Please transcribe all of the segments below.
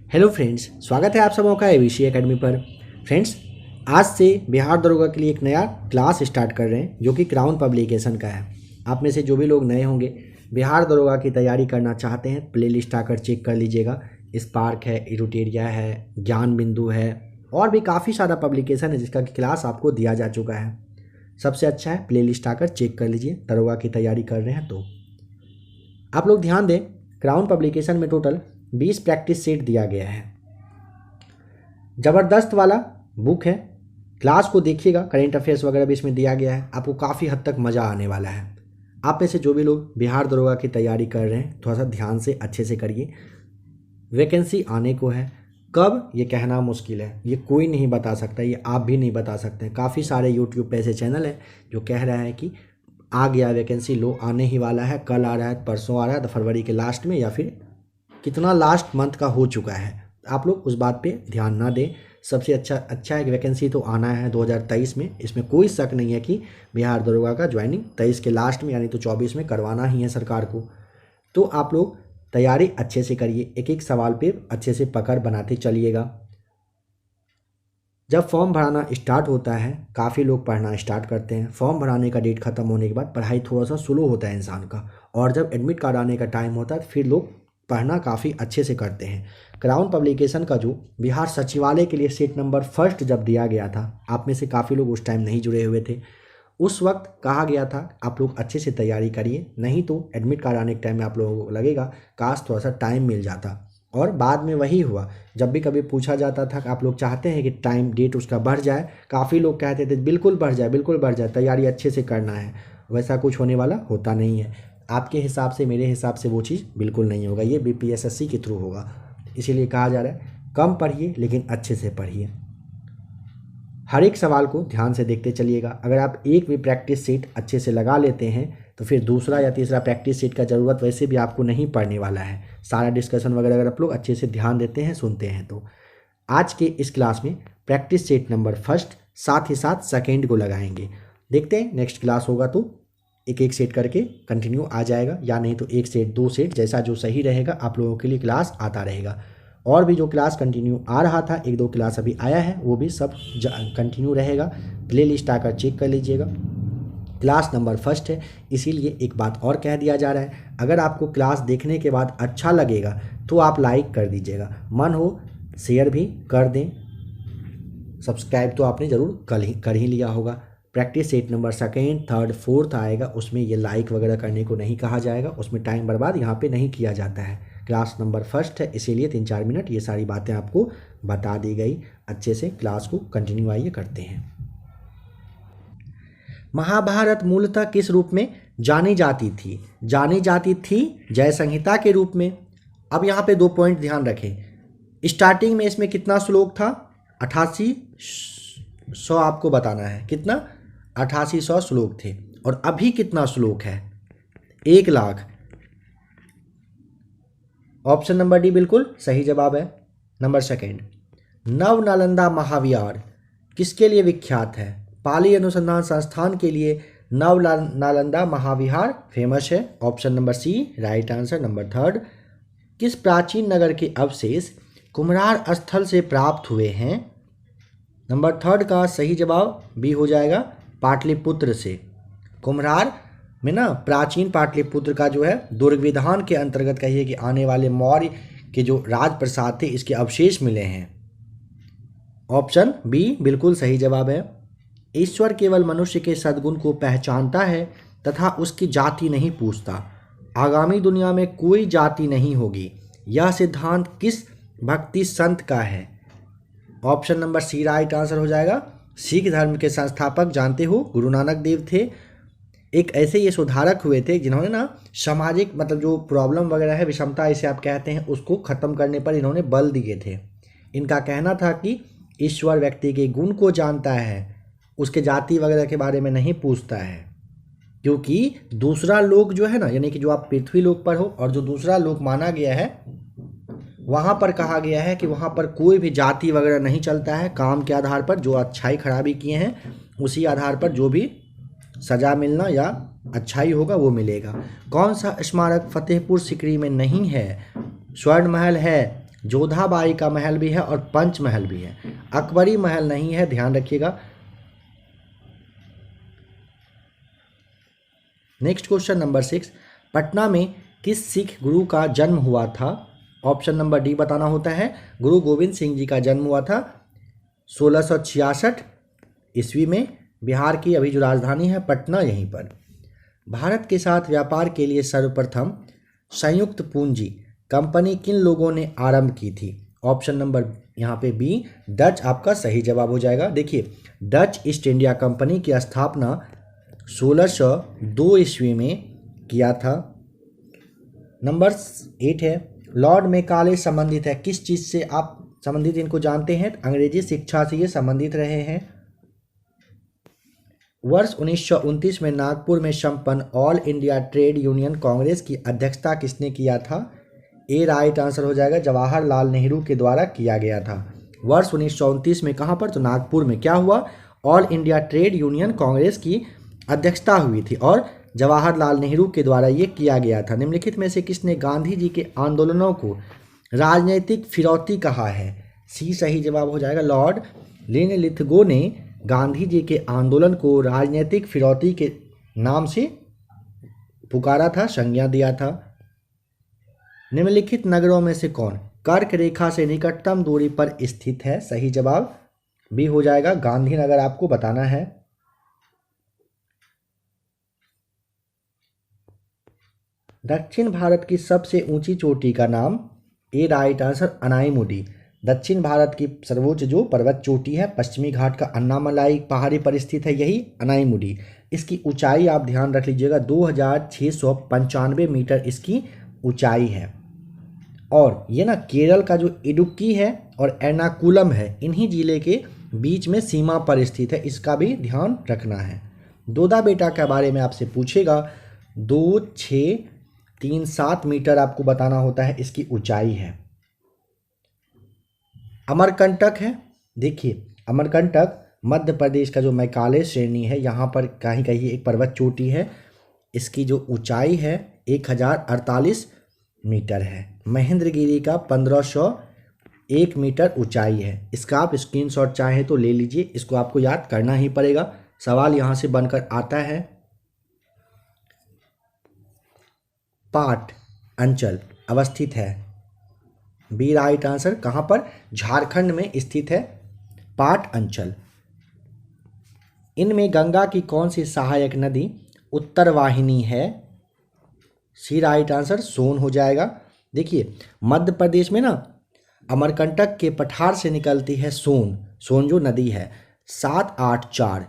Hello friends, स्वागत है आप सबों का एबीसी एकेडमी पर। फ्रेंड्स, आज से बिहार दरोगा के लिए एक नया क्लास स्टार्ट कर रहे हैं जो कि क्राउन पब्लिकेशन का है। आप में से जो भी लोग नए होंगे, बिहार दरोगा की तैयारी करना चाहते हैं, प्लेलिस्ट आकर चेक कर लीजिएगा। स्पार्क है, इरुटेरिया है, ज्ञान बिंदु है और भी काफ़ी सारा पब्लिकेशन है जिसका कि क्लास आपको दिया जा चुका है। सबसे अच्छा है प्लेलिस्ट आकर चेक कर लीजिए, दरोगा की तैयारी कर रहे हैं तो। आप लोग ध्यान दें, क्राउन पब्लिकेशन में टोटल 20 प्रैक्टिस सेट दिया गया है। ज़बरदस्त वाला बुक है, क्लास को देखिएगा, करेंट अफेयर्स वगैरह भी इसमें दिया गया है। आपको काफ़ी हद तक मज़ा आने वाला है। आप में से जो भी लोग बिहार दरोगा की तैयारी कर रहे हैं, थोड़ा सा ध्यान से अच्छे से करिए। वैकेंसी आने को है, कब ये कहना मुश्किल है, ये कोई नहीं बता सकता, ये आप भी नहीं बता सकते। काफ़ी सारे यूट्यूब पे ऐसे चैनल हैं जो कह रहे हैं कि आ गया वैकेंसी, लो आने ही वाला है, कल आ रहा है, परसों आ रहा है, तो फरवरी के लास्ट में या फिर कितना लास्ट मंथ का हो चुका है। आप लोग उस बात पे ध्यान ना दें। सबसे अच्छा एक वैकेंसी तो आना है 2023 में। इसमें कोई शक नहीं है कि बिहार दरोगा का ज्वाइनिंग 23 के लास्ट में यानी तो 24 में करवाना ही है सरकार को। तो आप लोग तैयारी अच्छे से करिए, एक एक सवाल पे अच्छे से पकड़ बनाते चलिएगा। जब फॉर्म भराना स्टार्ट होता है, काफ़ी लोग पढ़ना स्टार्ट करते हैं। फॉर्म भराने का डेट ख़त्म होने के बाद पढ़ाई थोड़ा सा स्लो होता है इंसान का, और जब एडमिट कार्ड आने का टाइम होता है तो फिर लोग पढ़ना काफ़ी अच्छे से करते हैं। क्राउन पब्लिकेशन का जो बिहार सचिवालय के लिए सेट नंबर फर्स्ट जब दिया गया था, आप में से काफ़ी लोग उस टाइम नहीं जुड़े हुए थे। उस वक्त कहा गया था आप लोग अच्छे से तैयारी करिए, नहीं तो एडमिट कार्ड आने के टाइम में आप लोगों को लगेगा काश थोड़ा सा टाइम मिल जाता। और बाद में वही हुआ, जब भी कभी पूछा जाता था कि आप लोग चाहते हैं कि टाइम डेट उसका बढ़ जाए, काफ़ी लोग कहते थे बिल्कुल बढ़ जाए, बिल्कुल बढ़ जाए, तैयारी अच्छे से करना है। वैसा कुछ होने वाला होता नहीं है। आपके हिसाब से, मेरे हिसाब से वो चीज़ बिल्कुल नहीं होगा। ये बीपीएसएससी के थ्रू होगा। इसीलिए कहा जा रहा है कम पढ़िए लेकिन अच्छे से पढ़िए। हर एक सवाल को ध्यान से देखते चलिएगा। अगर आप एक भी प्रैक्टिस सेट अच्छे से लगा लेते हैं तो फिर दूसरा या तीसरा प्रैक्टिस सेट का ज़रूरत वैसे भी आपको नहीं पड़ने वाला है। सारा डिस्कशन वगैरह अगर आप लोग अच्छे से ध्यान देते हैं, सुनते हैं तो। आज के इस क्लास में प्रैक्टिस सेट नंबर फर्स्ट साथ ही साथ सेकेंड को लगाएंगे। देखते हैं नेक्स्ट क्लास होगा तो एक एक सेट करके कंटिन्यू आ जाएगा, या नहीं तो एक सेट दो सेट, जैसा जो सही रहेगा आप लोगों के लिए क्लास आता रहेगा। और भी जो क्लास कंटिन्यू आ रहा था, एक दो क्लास अभी आया है, वो भी सब कंटिन्यू रहेगा। प्ले लिस्ट आकर चेक कर लीजिएगा। क्लास नंबर फर्स्ट है, इसीलिए एक बात और कह दिया जा रहा है, अगर आपको क्लास देखने के बाद अच्छा लगेगा तो आप लाइक कर दीजिएगा, मन हो शेयर भी कर दें। सब्सक्राइब तो आपने ज़रूर कर ही लिया होगा। Practice set number second, third, fourth आएगा, उसमें ये लाइक वगैरह करने को नहीं कहा जाएगा, उसमें टाइम बर्बाद यहाँ पे नहीं किया जाता है। क्लास नंबर फर्स्ट है, इसीलिए 3-4 मिनट ये सारी बातें आपको बता दी गई। अच्छे से क्लास को कंटिन्यू आइए करते हैं। महाभारत मूलतः किस रूप में जानी जाती थी? जानी जाती थी जय संहिता के रूप में। अब यहाँ पे 2 पॉइंट ध्यान रखें। स्टार्टिंग में इसमें कितना श्लोक था? 8800 आपको बताना है। कितना? 8800 श्लोक थे। और अभी कितना श्लोक है? 1 लाख। ऑप्शन नंबर डी बिल्कुल सही जवाब है। नंबर सेकेंड, नव नालंदा महाविहार किसके लिए विख्यात है? पाली अनुसंधान संस्थान के लिए नव नालंदा महाविहार फेमस है। Option number C right answer. Number third, किस प्राचीन नगर के अवशेष कुम्हरार स्थल से प्राप्त हुए हैं? नंबर थर्ड का सही जवाब बी हो जाएगा, पाटलिपुत्र से। कुम्हरार में ना प्राचीन पाटलिपुत्र का जो है दुर्गविधान के अंतर्गत कहिए कि आने वाले मौर्य के जो राजप्रसाद थे, इसके अवशेष मिले हैं। ऑप्शन बी बिल्कुल सही जवाब है। ईश्वर केवल मनुष्य के सद्गुण को पहचानता है तथा उसकी जाति नहीं पूछता। आगामी दुनिया में कोई जाति नहीं होगी, यह सिद्धांत किस भक्ति संत का है? Option number C right answer हो जाएगा। सिख धर्म के संस्थापक जानते हो गुरु नानक देव थे। एक ऐसे ये सुधारक हुए थे जिन्होंने ना सामाजिक मतलब जो प्रॉब्लम वगैरह है, विषमता इसे आप कहते हैं, उसको ख़त्म करने पर इन्होंने बल दिए थे। इनका कहना था कि ईश्वर व्यक्ति के गुण को जानता है, उसके जाति वगैरह के बारे में नहीं पूछता है। क्योंकि दूसरा लोक जो है ना, यानी कि जो आप पृथ्वी लोक पर हो और जो दूसरा लोक माना गया है, वहाँ पर कहा गया है कि वहाँ पर कोई भी जाति वगैरह नहीं चलता है। काम के आधार पर जो अच्छाई खराबी किए हैं उसी आधार पर जो भी सजा मिलना या अच्छाई होगा वो मिलेगा। कौन सा स्मारक फतेहपुर सिकरी में नहीं है? स्वर्ण महल है, जोधाबाई का महल भी है और पंच महल भी है, अकबरी महल नहीं है, ध्यान रखिएगा। नेक्स्ट क्वेश्चन नंबर 6, पटना में किस सिख गुरु का जन्म हुआ था? ऑप्शन नंबर डी बताना होता है। गुरु गोविंद सिंह जी का जन्म हुआ था 1666 ईस्वी में। बिहार की अभी जो राजधानी है पटना, यहीं पर। भारत के साथ व्यापार के लिए सर्वप्रथम संयुक्त पूंजी कंपनी किन लोगों ने आरंभ की थी? ऑप्शन नंबर यहाँ पे बी, डच आपका सही जवाब हो जाएगा। देखिए, डच ईस्ट इंडिया कंपनी की स्थापना 1602 ईस्वी में किया था। नंबर 8 है, लॉर्ड मैकाले संबंधित है किस चीज़ से? आप संबंधित इनको जानते हैं, अंग्रेजी शिक्षा से ये संबंधित रहे हैं। वर्ष 1929 में नागपुर में संपन्न all India trade union Congress की अध्यक्षता किसने किया था? ए राइट आंसर हो जाएगा, जवाहरलाल नेहरू के द्वारा किया गया था। वर्ष 1929 में कहाँ पर? तो नागपुर में क्या हुआ? All India trade union Congress की अध्यक्षता हुई थी और जवाहरलाल नेहरू के द्वारा ये किया गया था। निम्नलिखित में से किसने गांधी जी के आंदोलनों को राजनीतिक फिरौती कहा है? सी सही जवाब हो जाएगा, लॉर्ड लिनलिथगो ने गांधी जी के आंदोलन को राजनीतिक फिरौती के नाम से पुकारा था, संज्ञा दिया था। निम्नलिखित नगरों में से कौन कर्क रेखा से निकटतम दूरी पर स्थित है? सही जवाब बी हो जाएगा, गांधीनगर आपको बताना है। दक्षिण भारत की सबसे ऊंची चोटी का नाम? ए राइट आंसर, अनाईमुडी। दक्षिण भारत की सर्वोच्च जो पर्वत चोटी है पश्चिमी घाट का अन्नामलाई पहाड़ी पर स्थित है, यही अनाईमुडी। इसकी ऊंचाई आप ध्यान रख लीजिएगा, 2695 मीटर इसकी ऊंचाई है। और ये ना केरल का जो इडुक्की है और एर्नाकुलम है, इन्हीं जिले के बीच में सीमा पर स्थित है, इसका भी ध्यान रखना है। दोदा बेटा के बारे में आपसे पूछेगा, 2637 मीटर आपको बताना होता है इसकी ऊंचाई है। अमरकंटक है, देखिए अमरकंटक मध्य प्रदेश का जो मैकाले श्रेणी है यहाँ पर कहीं कहीं एक पर्वत चोटी है, इसकी जो ऊंचाई है 1048 मीटर है। महेंद्रगिरी का 1501 मीटर ऊंचाई है। इसका आप स्क्रीनशॉट चाहे तो ले लीजिए, इसको आपको याद करना ही पड़ेगा, सवाल यहाँ से बनकर आता है। पाट अंचल अवस्थित है, बी राइट आंसर। कहाँ पर? झारखंड में स्थित है पाट अंचल। इनमें गंगा की कौन सी सहायक नदी उत्तर वाहिनी है? सी राइट आंसर, सोन हो जाएगा। देखिए मध्य प्रदेश में ना अमरकंटक के पठार से निकलती है सोन, सोन जो नदी है 784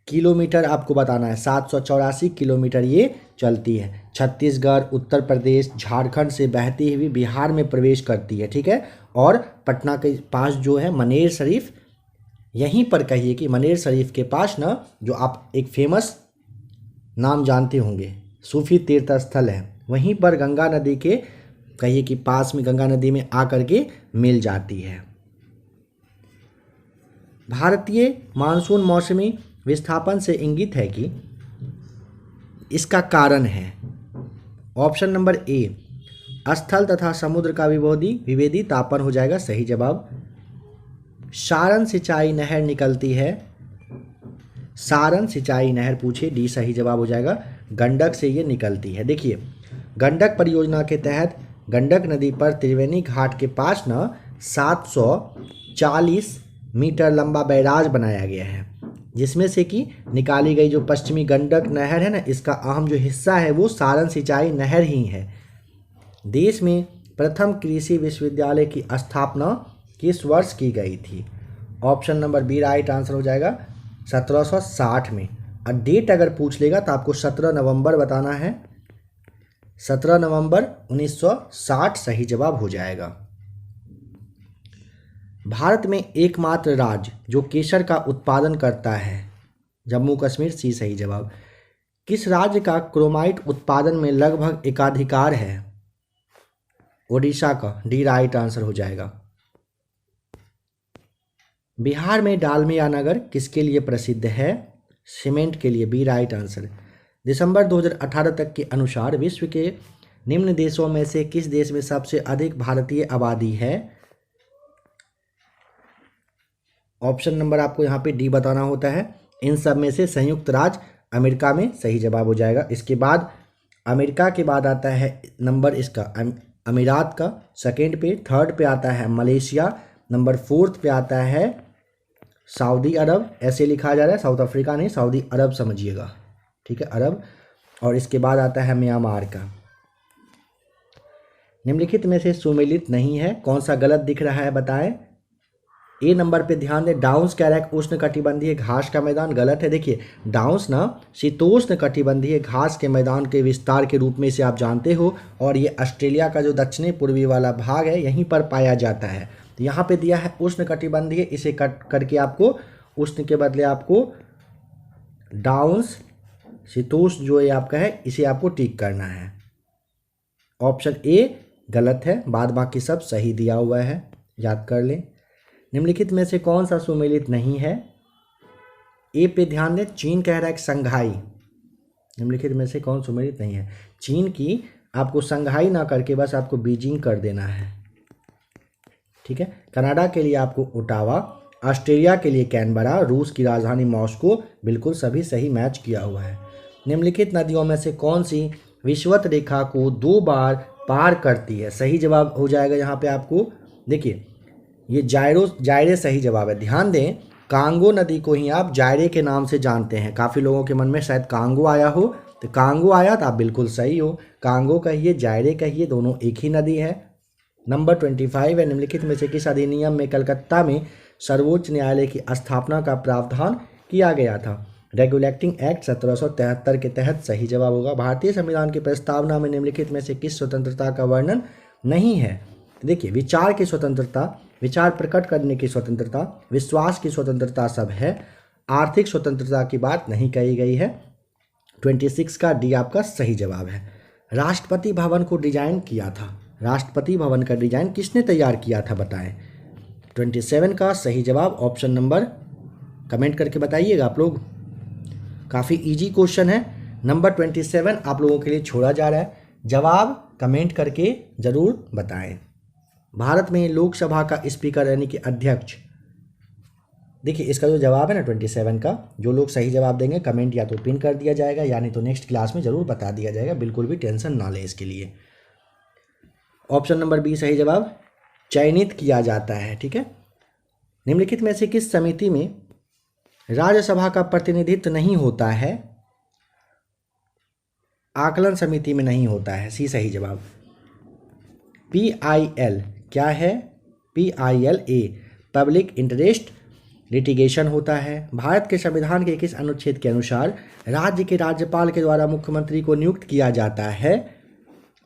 किलोमीटर आपको बताना है, 784 किलोमीटर ये चलती है। छत्तीसगढ़, उत्तर प्रदेश, झारखंड से बहती हुई बिहार में प्रवेश करती है, ठीक है। और पटना के पास जो है मनेर शरीफ, यहीं पर कहिए कि मनेर शरीफ के पास ना जो आप एक फेमस नाम जानते होंगे सूफी तीर्थ स्थल है, वहीं पर गंगा नदी के कहिए कि पास में गंगा नदी में आकर के मिल जाती है। भारतीय मानसून मौसमी विस्थापन से इंगित है कि इसका कारण है। ऑप्शन नंबर ए, स्थल तथा समुद्र का विभेदी तापन हो जाएगा, सही जवाब। सारण सिंचाई नहर निकलती है, सारण सिंचाई नहर पूछे, डी सही जवाब हो जाएगा। गंडक से ये निकलती है। देखिए गंडक परियोजना के तहत गंडक नदी पर त्रिवेणी घाट के पास ना 740 मीटर लंबा बैराज बनाया गया है, जिसमें से कि निकाली गई जो पश्चिमी गंडक नहर है ना, इसका अहम जो हिस्सा है वो सारण सिंचाई नहर ही है। देश में प्रथम कृषि विश्वविद्यालय की स्थापना किस वर्ष की गई थी? Option number B right answer हो जाएगा, 1760 में। और डेट अगर पूछ लेगा तो आपको 17 नवंबर बताना है, 17 नवंबर 1960 सही जवाब हो जाएगा। भारत में एकमात्र राज्य जो केसर का उत्पादन करता है, जम्मू कश्मीर, सी सही जवाब। किस राज्य का क्रोमाइट उत्पादन में लगभग एकाधिकार है? ओडिशा का, डी राइट आंसर हो जाएगा। बिहार में डालमिया नगर किसके लिए प्रसिद्ध है? सीमेंट के लिए, बी राइट आंसर। दिसंबर 2018 तक के अनुसार विश्व के निम्न देशों में से किस देश में सबसे अधिक भारतीय आबादी है? ऑप्शन नंबर आपको यहाँ पे डी बताना होता है। इन सब में से संयुक्त राज्य अमेरिका में सही जवाब हो जाएगा। इसके बाद अमेरिका के बाद आता है नंबर इसका अमीरात का, सेकेंड पे। थर्ड पे आता है मलेशिया, नंबर फोर्थ पे आता है सऊदी अरब, ऐसे लिखा जा रहा है, साउथ अफ्रीका नहीं, सऊदी अरब समझिएगा, ठीक है, अरब। और इसके बाद आता है म्यांमार का। निम्नलिखित में से सुमेलित नहीं है, कौन सा गलत दिख रहा है बताएं। ए नंबर पे ध्यान दें, डाउन्स कैरक उष्ण कटिबंधीय घास का मैदान, गलत है। देखिए डाउन्स ना शीतोष्ण कटिबंधीय घास के मैदान के विस्तार के रूप में इसे आप जानते हो, और ये ऑस्ट्रेलिया का जो दक्षिणी पूर्वी वाला भाग है यहीं पर पाया जाता है। तो यहाँ पे दिया है उष्ण कटिबंधीय, इसे कट करके आपको उष्ण के बदले आपको डाउन्स शीतोष्ण जो ये आपका है इसे आपको टिक करना है। ऑप्शन ए गलत है, बाद बाकी सब सही दिया हुआ है, याद कर लें। निम्नलिखित में से कौन सा सुमेलित नहीं है? ए पे ध्यान दें, चीन कह रहा है संघाई। निम्नलिखित में से कौन सुमेलित नहीं है? चीन की आपको संघाई ना करके बस आपको बीजिंग कर देना है, ठीक है। कनाडा के लिए आपको ओटावा, ऑस्ट्रेलिया के लिए कैनबरा, रूस की राजधानी मॉस्को, बिल्कुल सभी सही मैच किया हुआ है। निम्नलिखित नदियों में से कौन सी विषुवत रेखा को 2 बार पार करती है? सही जवाब हो जाएगा यहाँ पे आपको, देखिए ये जायरे सही जवाब है। ध्यान दें, कांगो नदी को ही आप जायरे के नाम से जानते हैं। काफ़ी लोगों के मन में शायद कांगो आया हो, तो कांगो आया तो आप बिल्कुल सही हो। कांगो कहिए, जायरे कहिए, दोनों एक ही नदी है। नंबर 25 है, निम्नलिखित में से किस अधिनियम में कलकत्ता में सर्वोच्च न्यायालय की स्थापना का प्रावधान किया गया था? रेगुलेटिंग एक्ट 1773 के तहत सही जवाब होगा। भारतीय संविधान की प्रस्तावना में निम्नलिखित में से किस स्वतंत्रता का वर्णन नहीं है? देखिए विचार की स्वतंत्रता, विचार प्रकट करने की स्वतंत्रता, विश्वास की स्वतंत्रता सब है, आर्थिक स्वतंत्रता की बात नहीं कही गई है। 26 का डी आपका सही जवाब है। राष्ट्रपति भवन को डिजाइन किया था, राष्ट्रपति भवन का डिजाइन किसने तैयार किया था बताएं? 27 का सही जवाब ऑप्शन नंबर, कमेंट करके बताइएगा आप लोग। काफ़ी इजी क्वेश्चन है। नंबर 27 आप लोगों के लिए छोड़ा जा रहा है, जवाब कमेंट करके ज़रूर बताएं। भारत में लोकसभा का स्पीकर यानी कि अध्यक्ष, देखिए इसका जो जवाब है ना 27 का, जो लोग सही जवाब देंगे कमेंट या तो पिन कर दिया जाएगा या नहीं तो नेक्स्ट क्लास में ज़रूर बता दिया जाएगा, बिल्कुल भी टेंशन ना लें इसके लिए। ऑप्शन नंबर बी सही जवाब, चयनित किया जाता है, ठीक है। निम्नलिखित में से किस समिति में राज्यसभा का प्रतिनिधित्व नहीं होता है? आकलन समिति में नहीं होता है, सी सही जवाब। PIL क्या है? PIL a public interest litigation होता है। भारत के संविधान के किस अनुच्छेद के अनुसार राज्य के राज्यपाल के द्वारा मुख्यमंत्री को नियुक्त किया जाता है?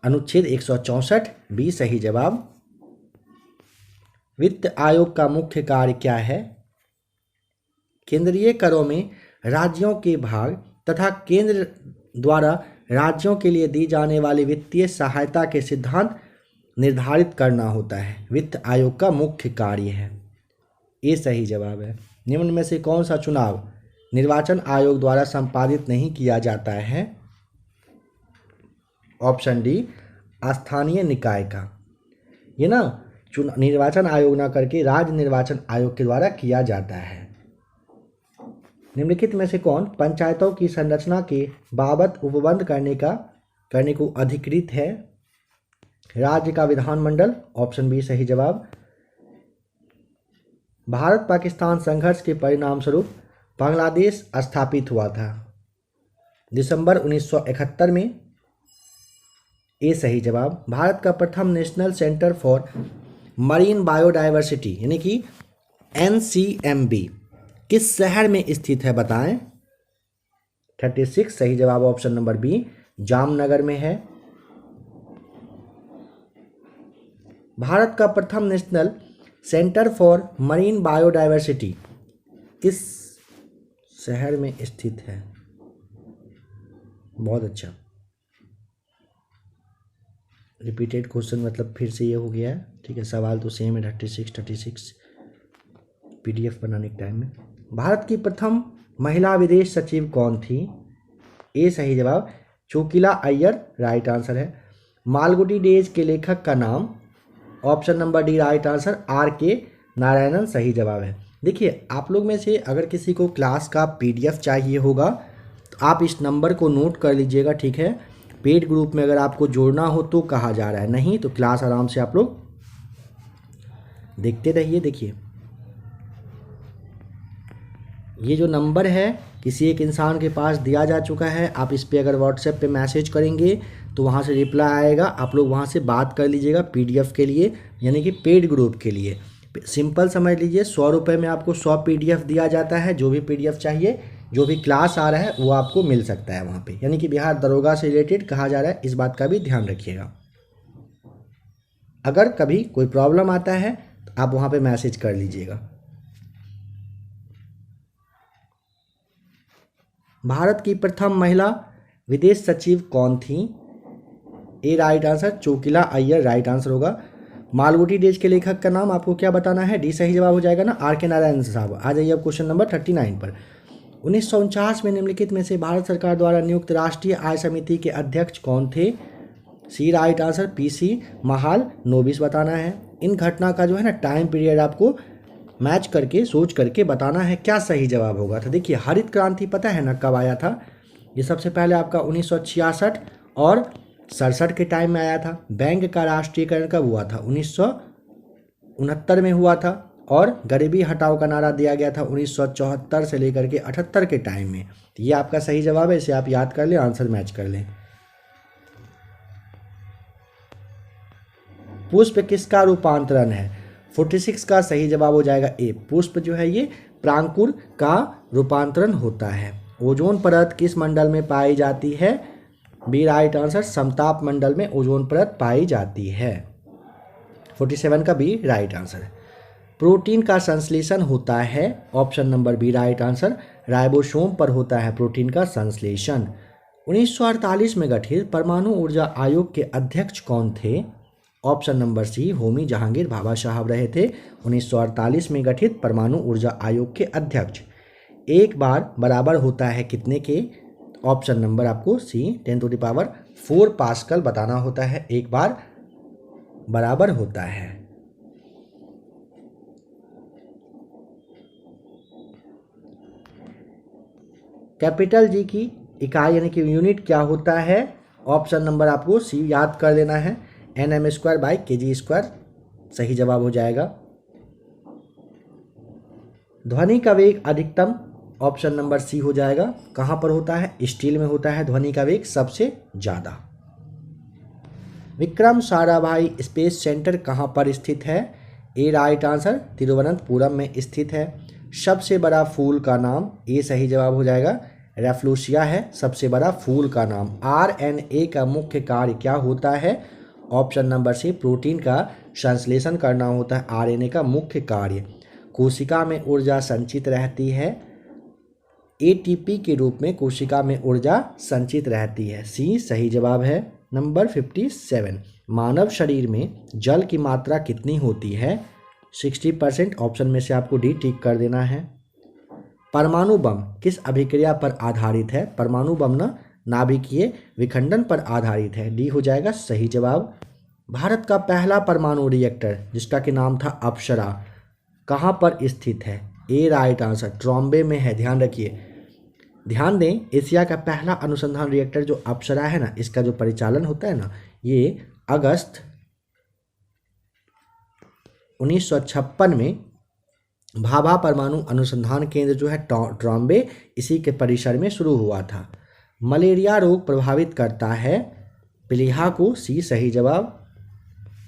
अनुच्छेद 164, बी सही जवाब। वित्त आयोग का मुख्य कार्य क्या है? केंद्रीय करों में राज्यों के भाग तथा केंद्र द्वारा राज्यों के लिए दी जाने वाली वित्तीय सहायता के सिद्धांत निर्धारित करना होता है, वित्त आयोग का मुख्य कार्य है, ये सही जवाब है। निम्न में से कौन सा चुनाव निर्वाचन आयोग द्वारा संपादित नहीं किया जाता है? ऑप्शन डी स्थानीय निकाय का, ये ना निर्वाचन आयोग ना करके राज्य निर्वाचन आयोग के द्वारा किया जाता है। निम्नलिखित में से कौन पंचायतों की संरचना के बाबत उपबंध करने को अधिकृत है? राज्य का विधानमंडल, ऑप्शन बी सही जवाब। भारत पाकिस्तान संघर्ष के परिणाम स्वरूप बांग्लादेश स्थापित हुआ था दिसंबर 1971 में, ए सही जवाब। भारत का प्रथम national centre for marine biodiversity यानी कि NCMB किस शहर में स्थित है बताएं? 36 सही जवाब ऑप्शन नंबर बी जामनगर में है। भारत का प्रथम national centre for marine biodiversity किस शहर में स्थित है? बहुत अच्छा, रिपीटेड क्वेश्चन मतलब फिर से ये हो गया है, ठीक है। सवाल तो सेम है 36 PDF बनाने के टाइम में। भारत की प्रथम महिला विदेश सचिव कौन थी? ए सही जवाब चोकिला अय्यर, राइट आंसर है। मालगुडी डेज के लेखक का नाम, option number D right answer, R K Narayanan सही जवाब है। देखिए, आप लोग में से अगर किसी को क्लास का पीडीएफ चाहिए होगा तो आप इस नंबर को नोट कर लीजिएगा, ठीक है। पेड ग्रुप में अगर आपको जोड़ना हो तो कहा जा रहा है, नहीं तो क्लास आराम से आप लोग देखते रहिए। देखिए, ये जो नंबर है किसी एक इंसान के पास दिया जा चुका है। आप इस पे अगर व्हाट्सएप पे मैसेज करेंगे तो वहाँ से रिप्लाई आएगा, आप लोग वहाँ से बात कर लीजिएगा पीडीएफ के लिए, यानी कि पेड ग्रुप के लिए। सिंपल समझ लीजिए, 100 रुपये में आपको 100 पीडीएफ दिया जाता है। जो भी पीडीएफ चाहिए, जो भी क्लास आ रहा है वो आपको मिल सकता है वहाँ पे, यानी कि बिहार दरोगा से रिलेटेड कहा जा रहा है, इस बात का भी ध्यान रखिएगा। अगर कभी कोई प्रॉब्लम आता है तो आप वहाँ पे मैसेज कर लीजिएगा। भारत की प्रथम महिला विदेश सचिव कौन थी? A right answer, Chokila Iyer right answer होगा। मालगुडी डेज के लेखक का नाम आपको क्या बताना है? डी सही जवाब हो जाएगा ना, आर के नारायण साहब। आ जाइए अब क्वेश्चन नंबर 39 पर। 1949 में निम्नलिखित में से भारत सरकार द्वारा नियुक्त राष्ट्रीय आय समिति के अध्यक्ष कौन थे? सी राइट आंसर, पीसी महाल नोबिस बताना है। इन घटना का जो है ना टाइम पीरियड आपको मैच करके सोच करके बताना है क्या सही जवाब होगा। तो देखिए, हरित क्रांति पता है ना कब आया था? ये सबसे पहले आपका 1966 और 67 के टाइम में आया था। बैंक का राष्ट्रीयकरण कब हुआ था? 1969 में हुआ था। और गरीबी हटाओ का नारा दिया गया था 1974 से लेकर के 78 के टाइम में। तो ये आपका सही जवाब है, इसे आप याद कर लें, आंसर मैच कर लें। पुष्प किसका रूपांतरण है? 46 का सही जवाब हो जाएगा ए। पुष्प जो है ये प्रांकुर का रूपांतरण होता है। ओजोन परत किस मंडल में पाई जाती है? बी राइट आंसर, समताप मंडल में ओजोन परत पाई जाती है। 47 का बी राइट आंसर है। प्रोटीन का संश्लेषण होता है, option number B right answer, ribosome पर होता है प्रोटीन का संश्लेषण। 1948 में गठित परमाणु ऊर्जा आयोग के अध्यक्ष कौन थे? Option number C, Homi Jahangir Bhabha sahab रहे थे 1948 में गठित परमाणु ऊर्जा आयोग के अध्यक्ष। एक बार बराबर होता है कितने के? ऑप्शन नंबर आपको सी, 10⁴ पास्कल बताना होता है, एक बार बराबर होता है। कैपिटल जी की इकाई यानी कि यूनिट क्या होता है? ऑप्शन नंबर आपको सी याद कर लेना है, Nm²/kg², सही जवाब हो जाएगा। ध्वनि का वेग अधिकतम, ऑप्शन नंबर सी हो जाएगा। कहाँ पर होता है? स्टील में होता है ध्वनि का वेग सबसे ज़्यादा। विक्रम साराभाई स्पेस सेंटर कहाँ पर स्थित है? ए राइट आंसर, तिरुवनंतपुरम में स्थित है। सबसे बड़ा फूल का नाम, ए सही जवाब हो जाएगा, रेफ्लूसिया है सबसे बड़ा फूल का नाम। RNA का मुख्य कार्य क्या होता है? ऑप्शन नंबर सी, प्रोटीन का संश्लेषण करना होता है RNA का मुख्य कार्य। कोशिका में ऊर्जा संचित रहती है, ATP के रूप में कोशिका में ऊर्जा संचित रहती है। सी सही जवाब है। नंबर 57, मानव शरीर में जल की मात्रा कितनी होती है? 60%, ऑप्शन में से आपको डी टिक कर देना है। परमाणु बम किस अभिक्रिया पर आधारित है? परमाणु बम ना नाभिकीय विखंडन पर आधारित है, डी हो जाएगा सही जवाब। भारत का पहला परमाणु रिएक्टर जिसका कि नाम था अप्सरा कहाँ पर स्थित है? ए राइट आंसर, ट्रॉम्बे में है। ध्यान रखिए, ध्यान दें, एशिया का पहला अनुसंधान रिएक्टर जो अप्सरा है ना, इसका जो परिचालन होता है ना, ये अगस्त 1956 में भाभा परमाणु अनुसंधान केंद्र जो है ट्रॉम्बे, इसी के परिसर में शुरू हुआ था। मलेरिया रोग प्रभावित करता है प्लीहा को, सी सही जवाब।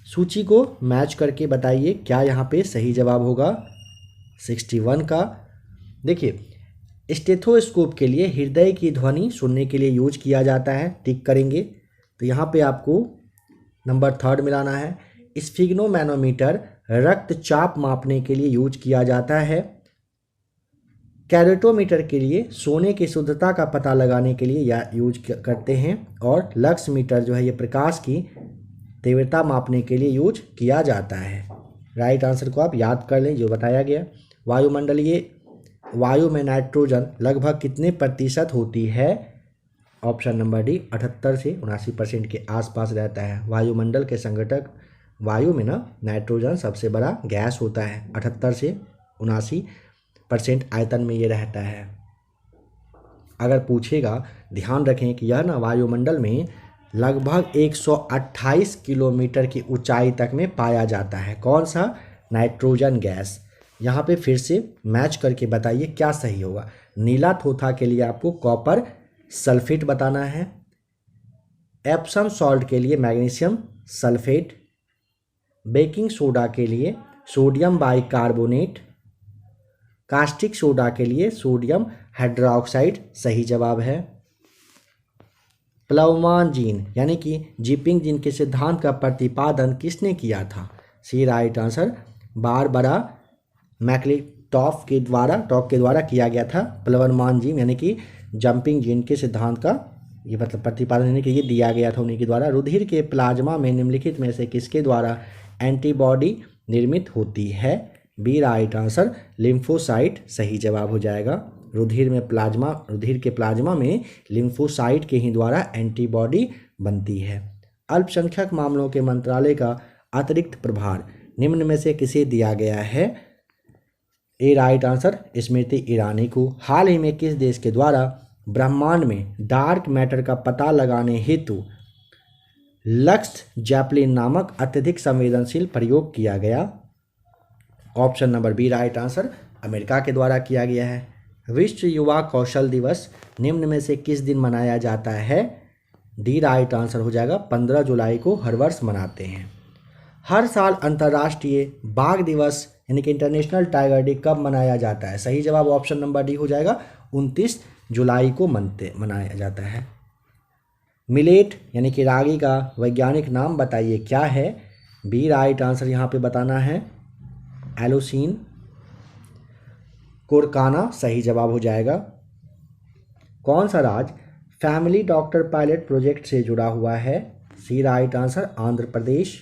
सूची को मैच करके बताइए क्या यहाँ पे सही जवाब होगा? 61 का। देखिए, स्टेथोस्कोप के लिए हृदय की ध्वनि सुनने के लिए यूज किया जाता है, टिक करेंगे। तो यहाँ पे आपको नंबर 3 मिलाना है। स्फिग्नोमैनोमीटर रक्तचाप मापने के लिए यूज किया जाता है। कैरोटोमीटर के लिए सोने की शुद्धता का पता लगाने के लिए या यूज करते हैं। और लक्स मीटर जो है ये प्रकाश की तीव्रता मापने के लिए यूज किया जाता है। राइट आंसर को आप याद कर लें जो बताया गया। वायुमंडलीय वायु में नाइट्रोजन लगभग कितने प्रतिशत होती है? ऑप्शन नंबर डी 78 से 79% के आसपास रहता है। वायुमंडल के संघटक वायु में ना नाइट्रोजन सबसे बड़ा गैस होता है, 78 से 79% आयतन में ये रहता है। अगर पूछेगा, ध्यान रखें कि यह ना वायुमंडल में लगभग 128 किलोमीटर की ऊंचाई तक में पाया जाता है। कौन सा? Nitrogen gas. यहाँ पे फिर से मैच करके बताइए क्या सही होगा। नीला थोथा के लिए आपको कॉपर सल्फेट बताना है, एप्सम सॉल्ट के लिए मैग्नीशियम सल्फेट, बेकिंग सोडा के लिए सोडियम बाइकार्बोनेट, कास्टिक सोडा के लिए सोडियम हाइड्रोक्साइड सही जवाब है। प्लवमान जीन यानी कि जिपिंग जीन के सिद्धांत का प्रतिपादन किसने किया था? सी राइट आंसर बारबरा मैक्लिंटॉफ के द्वारा किया गया था। प्लवमान जीन यानी कि जंपिंग जीन के सिद्धांत का ये मतलब प्रतिपादन यानी कि ये दिया गया था उन्हीं के द्वारा। रुधिर के प्लाज्मा में निम्नलिखित में से किसके द्वारा एंटीबॉडी निर्मित होती है? बी राइट आंसर लिम्फोसाइट सही जवाब हो जाएगा। रुधिर के प्लाज्मा में लिम्फोसाइट के ही द्वारा एंटीबॉडी बनती है। अल्पसंख्यक मामलों के मंत्रालय का अतिरिक्त प्रभार निम्न में से किसे दिया गया है? A right answer Smriti Irani को। हाल ही में किस देश के द्वारा ब्रह्मांड में डार्क मैटर का पता लगाने हेतु लक्स जैपलिन नामक अत्यधिक संवेदनशील प्रयोग किया गया? Option number B right answer America के द्वारा किया गया है। विश्व युवा कौशल दिवस निम्न में से किस दिन मनाया जाता है? डी राइट आंसर हो जाएगा 15 जुलाई को हर वर्ष मनाते हैं। हर साल अंतर्राष्ट्रीय बाघ दिवस यानी कि इंटरनेशनल टाइगर डे कब मनाया जाता है? सही जवाब ऑप्शन नंबर डी हो जाएगा 29 जुलाई को मनाया जाता है। मिलेट यानी कि रागी का वैज्ञानिक नाम बताइए क्या है? बी राइट आंसर यहाँ पे बताना है एलोसीन कोरकाना सही जवाब हो जाएगा। कौन सा राज्य फैमिली डॉक्टर पायलट प्रोजेक्ट से जुड़ा हुआ है? सी राइट आंसर आंध्र प्रदेश।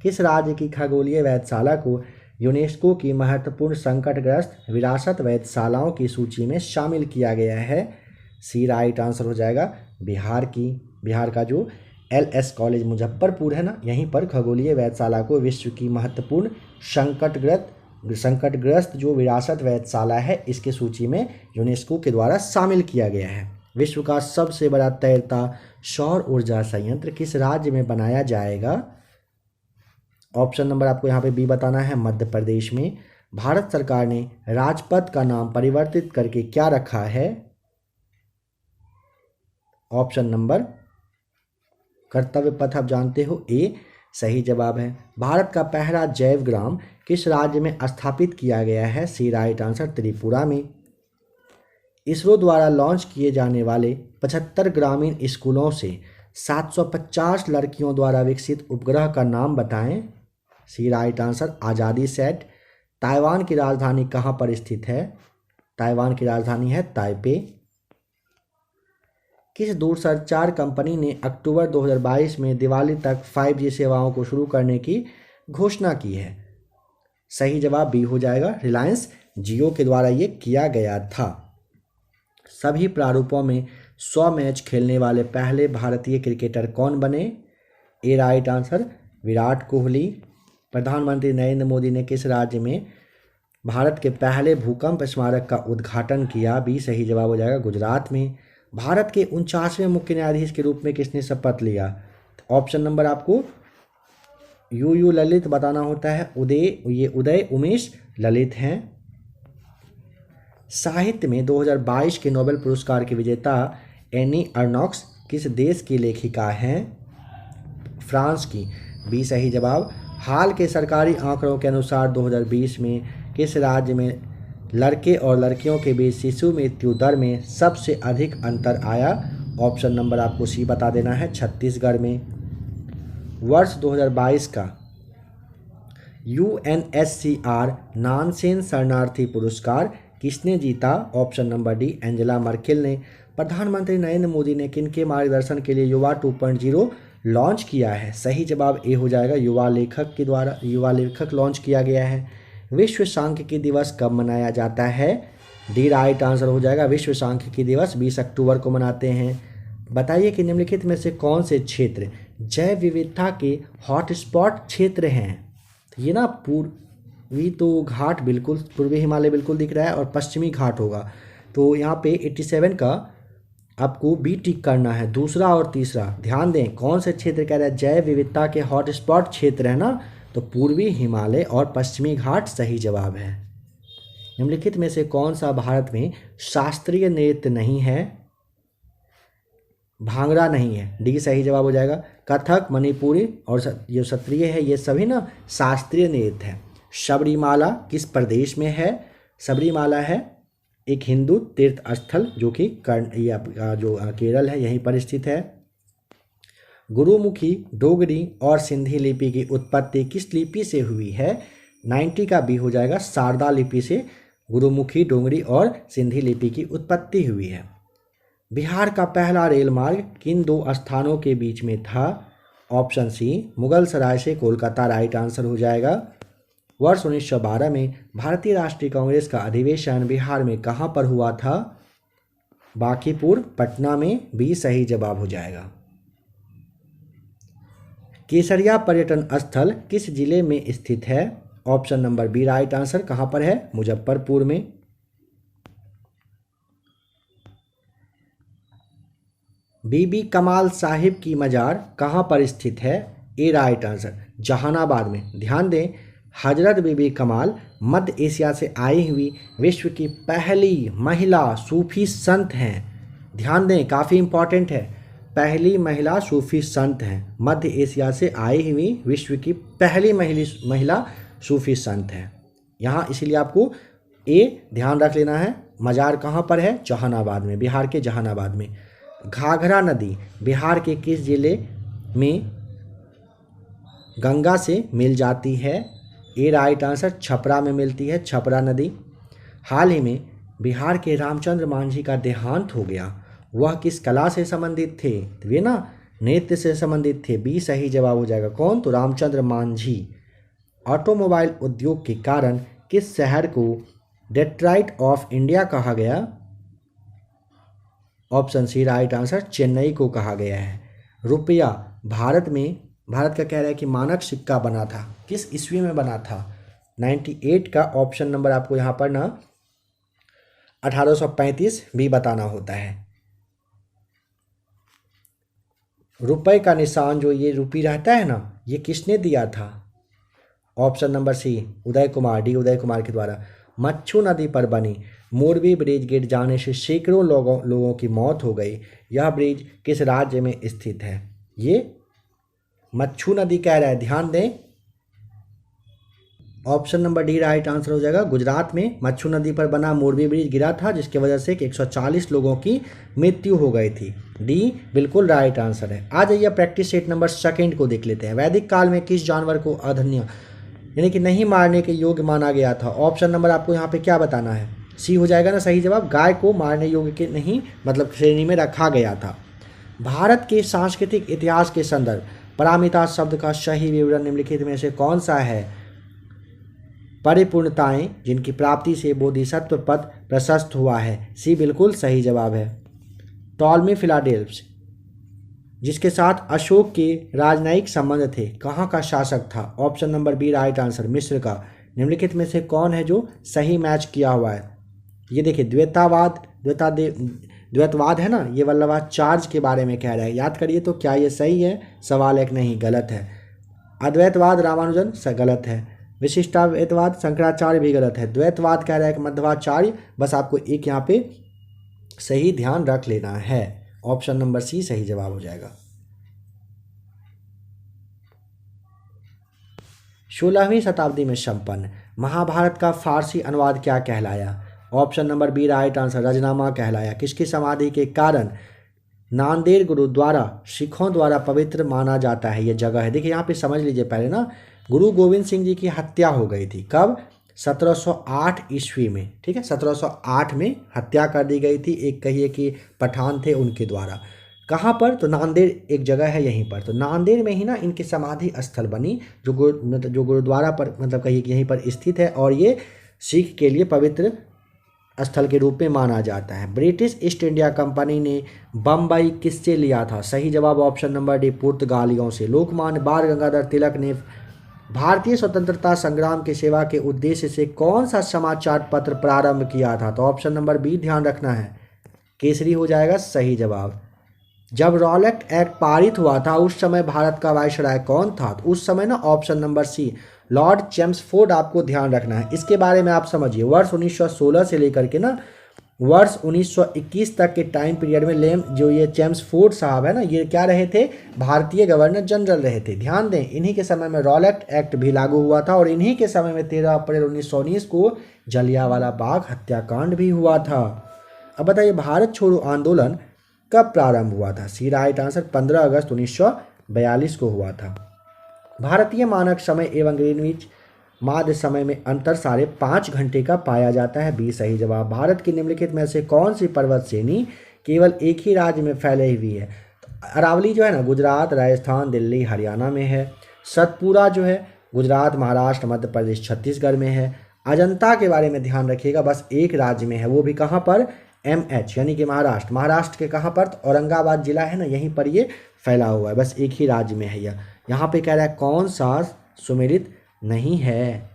किस राज्य की खगोलीय वेधशाला को यूनेस्को की महत्वपूर्ण संकटग्रस्त विरासत वेधशालाओं की सूची में शामिल किया गया है? सी राइट आंसर हो जाएगा बिहार का जो LS कॉलेज मुजफ्फरपुर है ना, यहीं पर खगोलीय वेधशाला को विश्व की महत्वपूर्ण संकटग्रस्त जो विरासत वेधशाला है इसके सूची में यूनेस्को के द्वारा शामिल किया गया है। विश्व का सबसे बड़ा तैरता सौर ऊर्जा संयंत्र किस राज्य में बनाया जाएगा? ऑप्शन नंबर आपको यहाँ पे बी बताना है मध्य प्रदेश में। भारत सरकार ने राजपथ का नाम परिवर्तित करके क्या रखा है? ऑप्शन नंबर कर्तव्य पथ आप जानते हो, ए सही जवाब है। भारत का पहला जैव ग्राम किस राज्य में स्थापित किया गया है? सी राइट आंसर त्रिपुरा में। इसरो द्वारा लॉन्च किए जाने वाले 75 ग्रामीण स्कूलों से 750 लड़कियों द्वारा विकसित उपग्रह का नाम बताएं। सी राइट आंसर आज़ादी सेट। ताइवान की राजधानी कहाँ पर स्थित है? ताइवान की राजधानी है ताइपे। किस दूरसंचार कंपनी ने अक्टूबर 2022 में दिवाली तक 5G सेवाओं को शुरू करने की घोषणा की है? सही जवाब बी हो जाएगा रिलायंस जियो के द्वारा ये किया गया था। सभी प्रारूपों में 100 मैच खेलने वाले पहले भारतीय क्रिकेटर कौन बने? ए राइट आंसर विराट कोहली। प्रधानमंत्री नरेंद्र मोदी ने किस राज्य में भारत के पहले भूकंप स्मारक का उद्घाटन किया? बी सही जवाब हो जाएगा गुजरात में। भारत के 49वें मुख्य न्यायाधीश के रूप में किसने शपथ लिया? ऑप्शन नंबर आपको यू ललित बताना होता है। उदय उमेश ललित हैं। साहित्य में 2022 के नोबेल पुरस्कार के विजेता एनी अर्नॉक्स किस देश की लेखिका हैं? फ्रांस की। बी सही जवाब। हाल के सरकारी आंकड़ों के अनुसार 2020 में किस राज्य में लड़के और लड़कियों के बीच शिशु मृत्यु दर में सबसे अधिक अंतर आया? ऑप्शन नंबर आपको सी बता देना है छत्तीसगढ़ में। वर्ष 2022 का UNHCR नानसेन शरणार्थी पुरस्कार किसने जीता? Option number D Angela Merkel ने। प्रधानमंत्री नरेंद्र मोदी ने किनके मार्गदर्शन के लिए युवा 2.0 लॉन्च किया है? सही जवाब ए हो जाएगा युवा लेखक लॉन्च किया गया है। विश्व सांख्यिकी दिवस कब मनाया जाता है? डी राइट आंसर हो जाएगा। विश्व सांख्यिकी दिवस 20 अक्टूबर को मनाते हैं। बताइए कि निम्नलिखित में से कौन से क्षेत्र जैव विविधता के हॉटस्पॉट क्षेत्र हैं। तो ये ना पूर्वी तो घाट बिल्कुल, पूर्वी हिमालय बिल्कुल दिख रहा है और पश्चिमी घाट होगा। तो यहाँ पे 87 का आपको बी टिक करना है, दूसरा और तीसरा। ध्यान दें कौन से क्षेत्र कह रहा है, जैव विविधता के हॉटस्पॉट क्षेत्र है ना, तो पूर्वी हिमालय और पश्चिमी घाट सही जवाब है। निम्नलिखित में से कौन सा भारत में शास्त्रीय नृत्य नहीं है। भांगड़ा नहीं है, डी सही जवाब हो जाएगा। कथक, मणिपुरी और जो सत्रिय है ये सभी ना शास्त्रीय नृत्य है। सबरीमाला किस प्रदेश में है। सबरीमाला है एक हिंदू तीर्थ स्थल जो कि केरल है, यहीं पर स्थित है। गुरुमुखी, डोगरी और सिंधी लिपि की उत्पत्ति किस लिपि से हुई है। 90 का बी हो जाएगा। शारदा लिपि से गुरुमुखी, डोगरी और सिंधी लिपि की उत्पत्ति हुई है। बिहार का पहला रेल मार्ग किन दो स्थानों के बीच में था। ऑप्शन सी मुगल सराय से कोलकाता राइट आंसर हो जाएगा। वर्ष 1912 में भारतीय राष्ट्रीय कांग्रेस का अधिवेशन बिहार में कहाँ पर हुआ था। बांकीपुर, पटना में, बी सही जवाब हो जाएगा। केसरिया पर्यटन स्थल किस जिले में स्थित है। Option number B right answer. कहाँ पर है, मुजफ्फरपुर में। बीबी कमाल साहिब की मजार कहाँ पर स्थित है। ए राइट आंसर, जहानाबाद में। ध्यान दें हजरत बीबी कमाल मध्य एशिया से आई हुई विश्व की पहली महिला सूफी संत हैं। ध्यान दें काफ़ी इंपॉर्टेंट है, पहली महिला सूफी संत हैं, मध्य एशिया से आई हुई विश्व की पहली महिला सूफी संत हैं। यहाँ इसीलिए आपको ए ध्यान रख लेना है। मजार कहाँ पर है, जहानाबाद में, बिहार के जहानाबाद में। घाघरा नदी बिहार के किस जिले में गंगा से मिल जाती है। ए राइट आंसर, छपरा में मिलती है, छपरा नदी। हाल ही में बिहार के रामचंद्र मांझी का देहांत हो गया, वह किस कला से संबंधित थे। वे ना नृत्य से संबंधित थे, बी सही जवाब हो जाएगा। कौन, तो रामचंद्र मांझी। ऑटोमोबाइल उद्योग के कारण किस शहर को डेट्रॉइट ऑफ इंडिया कहा गया। Option C right answer, Chennai को कहा गया है। रुपया भारत का कह रहा है कि मानक सिक्का बना था, किस ईस्वी में बना था। 98 का ऑप्शन नंबर आपको यहाँ पर ना 1835 भी बताना होता है। रुपए का निशान जो ये रुपी रहता है ना, ये किसने दिया था। ऑप्शन नंबर सी उदय कुमार, डी उदय कुमार के द्वारा। मच्छू नदी पर बनी मोरबी ब्रिज गिर जाने से सैकड़ों लोगों की मौत हो गई, यह ब्रिज किस राज्य में स्थित है। ये मच्छू नदी कह रहा है, ध्यान दें। Option number D right answer हो जाएगा। गुजरात में मच्छू नदी पर बना मोरबी ब्रिज गिरा था, जिसकी वजह से 140 लोगों की मृत्यु हो गई थी। डी बिल्कुल राइट आंसर है। आ जाइए प्रैक्टिस सेट नंबर सेकंड को देख लेते हैं। वैदिक काल में किस जानवर को अधन्य यानी कि नहीं मारने के योग्य माना गया था। ऑप्शन नंबर आपको यहाँ पे क्या बताना है, सी हो जाएगा ना सही जवाब। गाय को मारने योग्य के नहीं मतलब श्रेणी में रखा गया था। भारत के सांस्कृतिक इतिहास के संदर्भ पारमिता शब्द का सही विवरण निम्नलिखित में से कौन सा है। परिपूर्णताएं जिनकी प्राप्ति से बोधिसत्व पद प्रशस्त हुआ है, सी बिल्कुल सही जवाब है। टॉलमी फिलाडेल्फस जिसके साथ अशोक के राजनयिक संबंध थे, कहाँ का शासक था। Option number B right answer, मिस्र का। निम्नलिखित में से कौन है जो सही मैच किया हुआ है। ये देखिए द्वैतवाद है ना, ये वल्लभाचार्य के बारे में कह रहा है। याद करिए तो क्या ये सही है, सवाल एक नहीं, गलत है। अद्वैतवाद रामानुजन गलत है। विशिष्टाद्वैतवाद शंकराचार्य भी गलत है। द्वैतवाद कह रहा है कि मध्वाचार्य, बस आपको एक यहाँ पे सही ध्यान रख लेना है। ऑप्शन नंबर सी सही जवाब हो जाएगा। 16वीं शताब्दी में संपन्न महाभारत का फारसी अनुवाद क्या कहलाया। Option number B right answer, रजनामा कहलाया। किसकी समाधि के कारण नांदेड़ गुरुद्वारा सिखों द्वारा पवित्र माना जाता है, ये जगह है। देखिए यहाँ पे समझ लीजिए पहले ना, गुरु गोविंद सिंह जी की हत्या हो गई थी कब, 1708 ईस्वी में। ठीक है, 1708 में हत्या कर दी गई थी, एक कहिए कि पठान थे उनके द्वारा। कहाँ पर, तो नांदेड़ एक जगह है यहीं पर। तो नांदेड़ में ही ना इनकी समाधि स्थल बनी, जो गुरुद्वारा पर मतलब कहिए कि यहीं पर स्थित है, और ये सिख के लिए पवित्र स्थल के रूप में माना जाता है। ब्रिटिश ईस्ट इंडिया कंपनी ने बम्बई किससे लिया था? सही जवाब ऑप्शन नंबर डी, पुर्तगालियों से। लोकमान्य बाल गंगाधर तिलक ने भारतीय स्वतंत्रता संग्राम की सेवा के उद्देश्य से कौन सा समाचार पत्र प्रारंभ किया था? तो ऑप्शन नंबर बी ध्यान रखना है, केसरी हो जाएगा सही जवाब। जब रॉलेट एक्ट पारित हुआ था उस समय भारत का वायसराय कौन था? तो उस समय ना option number C, Lord Chelmsford आपको ध्यान रखना है। इसके बारे में आप समझिए, वर्ष 1916 से लेकर के ना वर्ष 1921 तक के टाइम पीरियड में जो ये चेम्सफोर्ड साहब है ना, ये क्या रहे थे? भारतीय गवर्नर जनरल रहे थे। ध्यान दें, इन्हीं के समय में रॉलेट एक्ट भी लागू हुआ था और इन्हीं के समय में 13 अप्रैल 1919 को जलियांवाला बाग हत्याकांड भी हुआ था। अब बताइए, भारत छोड़ो आंदोलन कब प्रारंभ हुआ था? सी राइट आंसर 15 अगस्त 1942 को हुआ था। भारतीय मानक समय एवं ग्रीनविच माध्य समय में अंतर 5.5 घंटे का पाया जाता है, बी सही जवाब। भारत की निम्नलिखित में से कौन सी पर्वत श्रेणी केवल एक ही राज्य में फैली हुई है? अरावली जो है ना, गुजरात, राजस्थान, दिल्ली, हरियाणा में है। सतपुरा जो है गुजरात, महाराष्ट्र, मध्य प्रदेश, छत्तीसगढ़ में है। अजंता के बारे में ध्यान रखिएगा, बस एक राज्य में है, वो भी कहाँ पर? MH यानी कि महाराष्ट्र। महाराष्ट्र के कहाँ पर? तो औरंगाबाद जिला है ना, यहीं पर ये फैला हुआ है, बस एक ही राज्य में है यह। यहाँ पे कह रहा है कौन सा सुमेलित नहीं है?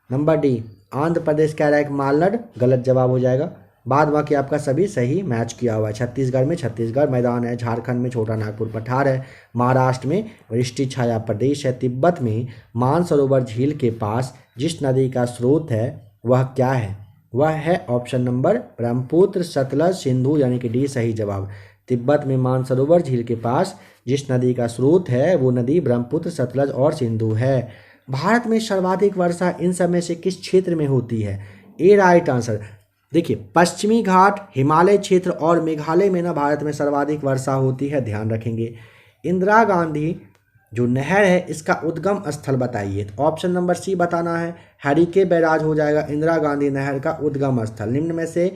नंबर डी, आंध्र प्रदेश कह रहा है कि मालनाड, गलत जवाब हो जाएगा। बाद बाकी आपका सभी सही मैच किया हुआ है। छत्तीसगढ़ में छत्तीसगढ़ मैदान है, झारखंड में छोटा नागपुर पठार है, महाराष्ट्र में वृष्टि छाया प्रदेश है, तिब्बत में मानसरोवर झील के पास जिस नदी का स्रोत है वह क्या है? वह है ऑप्शन नंबर ब्रह्मपुत्र, सतलज, सिंधु, यानी कि डी सही जवाब। तिब्बत में मानसरोवर झील के पास जिस नदी का स्रोत है वो नदी ब्रह्मपुत्र, सतलज और सिंधु है। भारत में सर्वाधिक वर्षा इन समय से किस क्षेत्र में होती है? A right answer. देखिए, पश्चिमी घाट, हिमालय क्षेत्र और मेघालय में ना भारत में सर्वाधिक वर्षा होती है, ध्यान रखेंगे। इंदिरा गांधी जो नहर है इसका उद्गम स्थल बताइए? तो ऑप्शन नंबर सी बताना है, हरिके बैराज हो जाएगा इंदिरा गांधी नहर का उद्गम स्थल। निम्न में से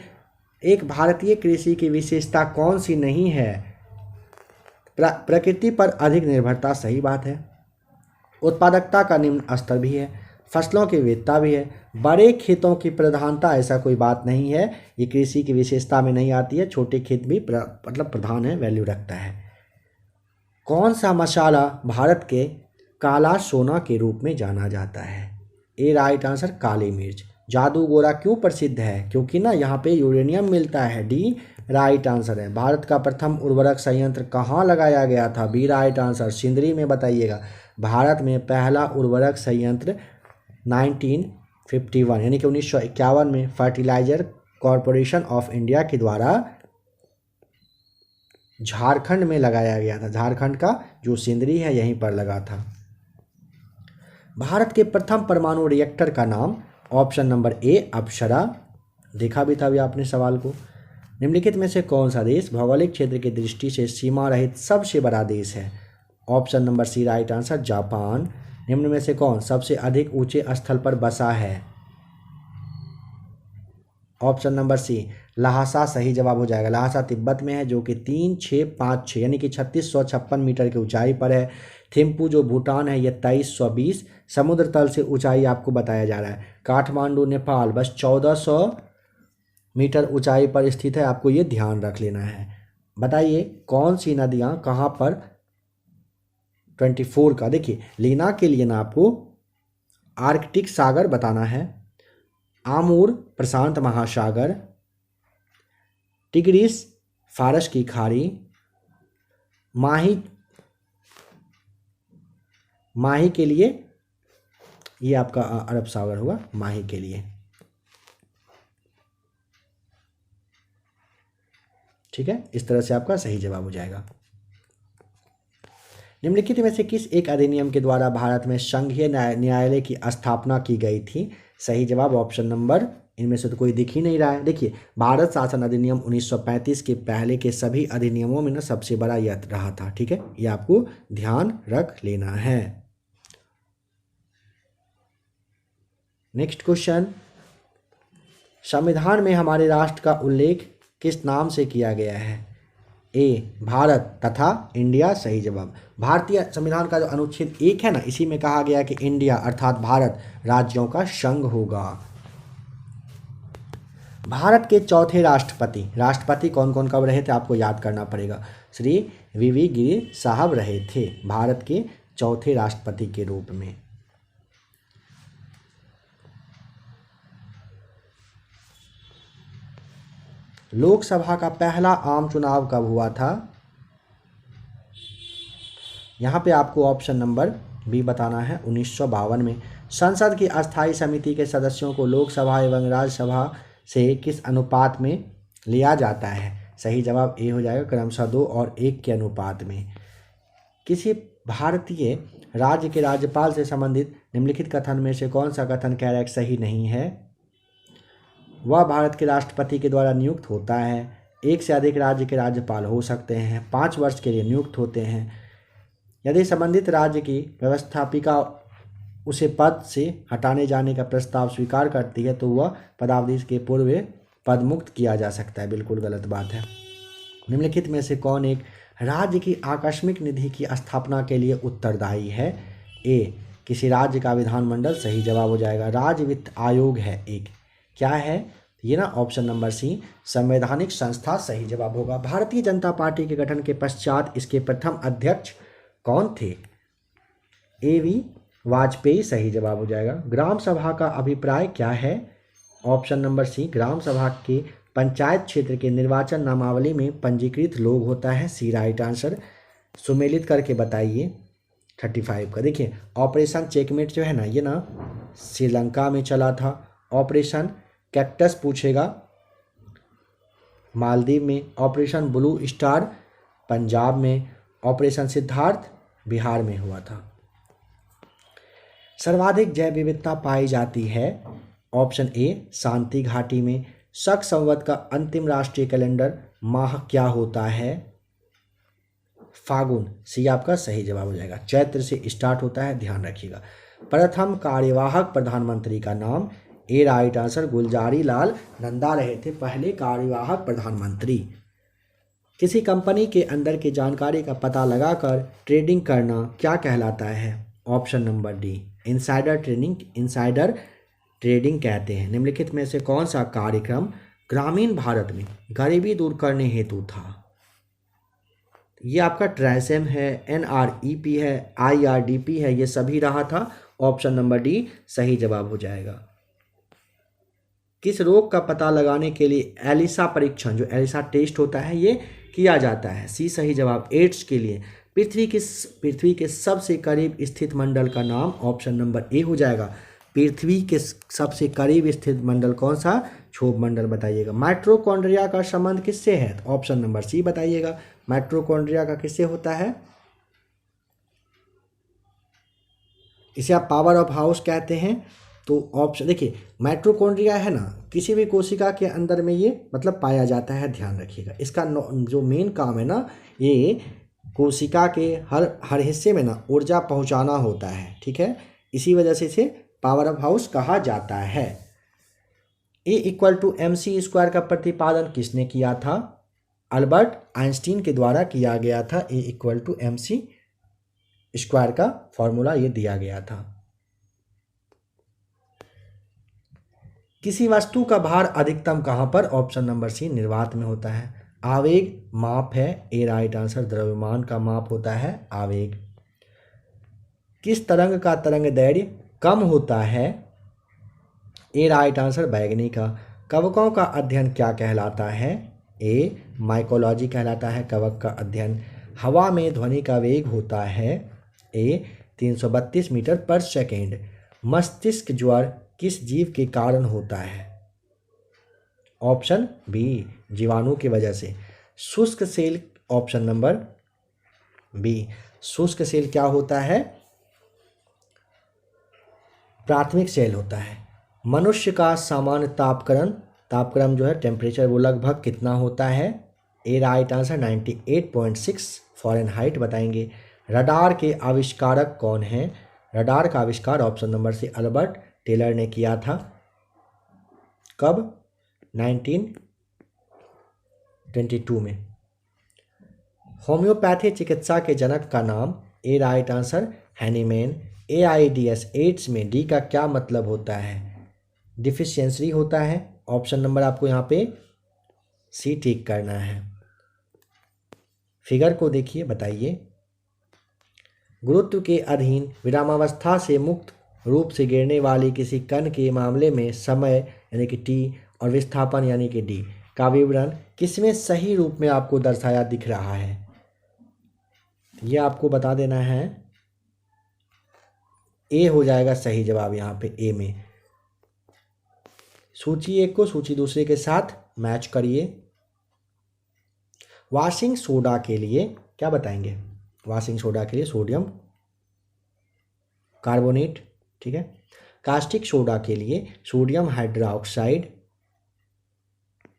एक भारतीय कृषि की विशेषता कौन सी नहीं है? प्रकृति पर अधिक निर्भरता, सही बात है। उत्पादकता का निम्न स्तर भी है, फसलों की विविधता भी है, बड़े खेतों की प्रधानता, ऐसा कोई बात नहीं है, ये कृषि की विशेषता में नहीं आती है। छोटे खेत भी मतलब प्रधान है, वैल्यू रखता है। कौन सा मसाला भारत के काला सोना के रूप में जाना जाता है? ए राइट आंसर, काली मिर्च। जादू गोरा क्यों प्रसिद्ध है? क्योंकि ना यहाँ पे यूरेनियम मिलता है, डी राइट आंसर है। भारत का प्रथम उर्वरक संयंत्र कहाँ लगाया गया था? बी राइट आंसर, सिंदरी में बताइएगा। भारत में पहला उर्वरक संयंत्र 1951 यानी कि 1951 में फर्टिलाइजर कॉरपोरेशन ऑफ इंडिया के द्वारा झारखंड में लगाया गया था। झारखंड का जो सिंदरी है यहीं पर लगा था। भारत के प्रथम परमाणु रिएक्टर का नाम? ऑप्शन नंबर ए, अप्सरा। देखा भी था अभी आपने सवाल को। निम्नलिखित में से कौन सा देश भौगोलिक क्षेत्र की दृष्टि से सीमा रहित सबसे बड़ा देश है? Option number C right answer, Japan. निम्न में से कौन सबसे अधिक ऊंचे स्थल पर बसा है? ऑप्शन नंबर सी, लहासा सही जवाब हो जाएगा। लहासा तिब्बत में है जो कि 3656 यानी कि 3656 मीटर की ऊंचाई पर है। थिम्पू जो भूटान है ये 2320 समुद्र तल से ऊंचाई आपको बताया जा रहा है। काठमांडू नेपाल बस 1400 मीटर ऊंचाई पर स्थित है, आपको ये ध्यान रख लेना है। बताइए कौन सी नदियाँ कहाँ पर 24 का? देखिए, लीना के लिए ना आपको आर्कटिक सागर बताना है, आमूर प्रशांत महासागर, टिग्रिस फारस की खाड़ी, माही के लिए ये आपका अरब सागर होगा, माही के लिए। ठीक है, इस तरह से आपका सही जवाब हो जाएगा। निम्नलिखित में से किस एक अधिनियम के द्वारा भारत में संघीय न्यायालय की स्थापना की गई थी? सही जवाब ऑप्शन नंबर, इनमें से तो कोई दिख ही नहीं रहा है। देखिए, भारत शासन अधिनियम 1935 के पहले के सभी अधिनियमों में ना सबसे बड़ा यह रहा था। ठीक है, ये आपको ध्यान रख लेना है। नेक्स्ट क्वेश्चन, संविधान में हमारे राष्ट्र का उल्लेख किस नाम से किया गया है? ए, भारत तथा इंडिया सही जवाब। भारतीय संविधान का जो अनुच्छेद 1 है ना, इसी में कहा गया कि इंडिया अर्थात भारत राज्यों का संघ होगा। भारत के चौथे राष्ट्रपति कौन कौन कब रहे थे आपको याद करना पड़ेगा। श्री वीवी गिरी साहब रहे थे भारत के चौथे राष्ट्रपति के रूप में। लोकसभा का पहला आम चुनाव कब हुआ था। यहाँ पे आपको ऑप्शन नंबर बी बताना है 1952 में। संसद की अस्थायी समिति के सदस्यों को लोकसभा एवं राज्यसभा से किस अनुपात में लिया जाता है। सही जवाब ए हो जाएगा, क्रमशः 2 और 1 के अनुपात में। किसी भारतीय राज्य के राज्यपाल से संबंधित निम्नलिखित कथन में से कौन सा कथन करेक्ट सही नहीं है। वह भारत के राष्ट्रपति के द्वारा नियुक्त होता है, एक से अधिक राज्य के राज्यपाल हो सकते हैं, 5 वर्ष के लिए नियुक्त होते हैं, यदि संबंधित राज्य की व्यवस्थापिका उसे पद से हटाने जाने का प्रस्ताव स्वीकार करती है तो वह पदावधि के पूर्व पदमुक्त किया जा सकता है। बिल्कुल गलत बात है। निम्नलिखित में से कौन एक राज्य की आकस्मिक निधि की स्थापना के लिए उत्तरदायी है। ए किसी राज्य का विधानमंडल, सही जवाब हो जाएगा। राज्य वित्त आयोग है एक, क्या है ये ना, ऑप्शन नंबर सी संवैधानिक संस्था सही जवाब होगा। भारतीय जनता पार्टी के गठन के पश्चात इसके प्रथम अध्यक्ष कौन थे। ए.वी. वाजपेयी सही जवाब हो जाएगा। ग्राम सभा का अभिप्राय क्या है। ऑप्शन नंबर सी ग्राम सभा के पंचायत क्षेत्र के निर्वाचन नामावली में पंजीकृत लोग होता है। सी राइट आंसर। सुमेलित करके बताइए 35 का। देखिए ऑपरेशन चेकमेट जो है ना, ये ना श्रीलंका में चला था। ऑपरेशन कैक्टस पूछेगा मालदीव में। ऑपरेशन ब्लू स्टार पंजाब में। ऑपरेशन सिद्धार्थ बिहार में हुआ था। सर्वाधिक जैव विविधता पाई जाती है। ऑप्शन ए शांति घाटी में। शक संवत का अंतिम राष्ट्रीय कैलेंडर माह क्या होता है। फागुन, सी आपका सही जवाब हो जाएगा। चैत्र से स्टार्ट होता है, ध्यान रखिएगा। प्रथम कार्यवाहक प्रधानमंत्री का नाम। ए राइट आंसर गुलजारी लाल नंदा रहे थे पहले कार्यवाहक प्रधानमंत्री। किसी कंपनी के अंदर की जानकारी का पता लगाकर ट्रेडिंग करना क्या कहलाता है। Option number D insider trading कहते हैं। निम्नलिखित में से कौन सा कार्यक्रम ग्रामीण भारत में गरीबी दूर करने हेतु था। ये आपका ट्राइसेम है, एनआरईपी है, आईआरडीपी है, ये सभी रहा था। ऑप्शन नंबर डी सही जवाब हो जाएगा। किस रोग का पता लगाने के लिए एलिसा परीक्षण, जो एलिसा टेस्ट होता है, ये किया जाता है। सी सही जवाब। एड्स के लिए। पृथ्वी के सबसे करीब स्थित मंडल का नाम। ऑप्शन नंबर ए हो जाएगा। पृथ्वी के सबसे करीब स्थित मंडल कौन सा, क्षोभ मंडल बताइएगा। माइटोकॉन्ड्रिया का संबंध किससे है। ऑप्शन नंबर सी बताइएगा। माइटोकॉन्ड्रिया का किससे होता है। इसे आप पावर ऑफ हाउस कहते हैं। तो ऑप्शन देखिए माइटोकॉन्ड्रिया है ना, किसी भी कोशिका के अंदर में ये मतलब पाया जाता है, ध्यान रखिएगा। इसका जो मेन काम है ना, ये कोशिका के हर हिस्से में ना ऊर्जा पहुंचाना होता है, ठीक है। इसी वजह से इसे पावर ऑफ हाउस कहा जाता है। E=mc² का प्रतिपादन किसने किया था। अल्बर्ट आइंस्टीन के द्वारा किया गया था। E=mc² का फॉर्मूला ये दिया गया था। किसी वस्तु का भार अधिकतम कहाँ पर। ऑप्शन नंबर सी निर्वात में होता है। आवेग माप है। A right answer. द्रव्यमान का माप होता है आवेग। किस तरंग का तरंग दैर्घ्य कम होता है। ए राइट आंसर बैगनी का। कवकों का अध्ययन क्या कहलाता है। ए माइकोलॉजी कहलाता है कवक का अध्ययन। हवा में ध्वनि का वेग होता है। ए 332 मीटर पर सेकेंड। मस्तिष्क ज्वर किस जीव के कारण होता है। ऑप्शन बी जीवाणु की वजह से। शुष्क सेल, ऑप्शन नंबर बी शुष्क सेल क्या होता है, प्राथमिक सेल होता है। मनुष्य का सामान्य तापक्रम जो है टेम्परेचर वो लगभग कितना होता है। ए राइट आंसर 98.6 फ़ारेनहाइट बताएंगे। रडार के आविष्कारक कौन हैं। रडार का आविष्कार option number C Albert Taylor ने किया था। कब 1922 में। होम्योपैथी चिकित्सा के जनक का नाम। ए right answer Hahnemann. AIDS ads में डी का क्या मतलब होता है, डिफिशियंसी होता है। ऑप्शन नंबर आपको यहाँ पे सी टिक करना है। फिगर को देखिए, बताइए। गुरुत्व के अधीन विरामावस्था से मुक्त रूप से गिरने वाली किसी कण के मामले में समय यानी कि टी और विस्थापन यानी कि डी का विवरण किसमें सही रूप में आपको दर्शाया दिख रहा है? ये आपको बता देना है। ए हो जाएगा सही जवाब यहाँ पे, ए में। सूची एक को सूची दूसरे के साथ मैच करिए। वॉशिंग सोडा के लिए क्या बताएंगे? वॉशिंग सोडा के लिए सोडियम कार्बोनेट, ठीक है। कास्टिक सोडा के लिए सोडियम हाइड्रोक्साइड।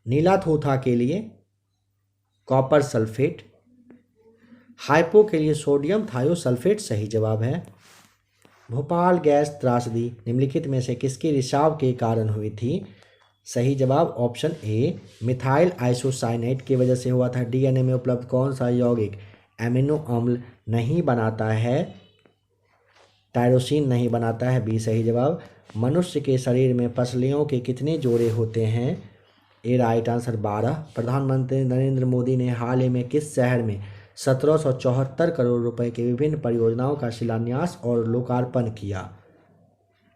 नीला थोथा के लिए कॉपर सल्फेट। हाइपो के लिए सोडियम थायोसल्फेट सही जवाब है। भोपाल गैस त्रासदी निम्नलिखित में से किसके रिसाव के कारण हुई थी? सही जवाब ऑप्शन ए, मिथाइल आइसोसाइनेट की वजह से हुआ था। डीएनए में उपलब्ध कौन सा यौगिक एमिनो अम्ल नहीं बनाता है? टायरोसिन नहीं बनाता है, बी सही जवाब। मनुष्य के शरीर में पसलियों के कितने जोड़े होते हैं? ए राइट आंसर 12। प्रधानमंत्री नरेंद्र मोदी ने हाल ही में किस शहर में 1774 करोड़ रुपए की विभिन्न परियोजनाओं का शिलान्यास और लोकार्पण किया?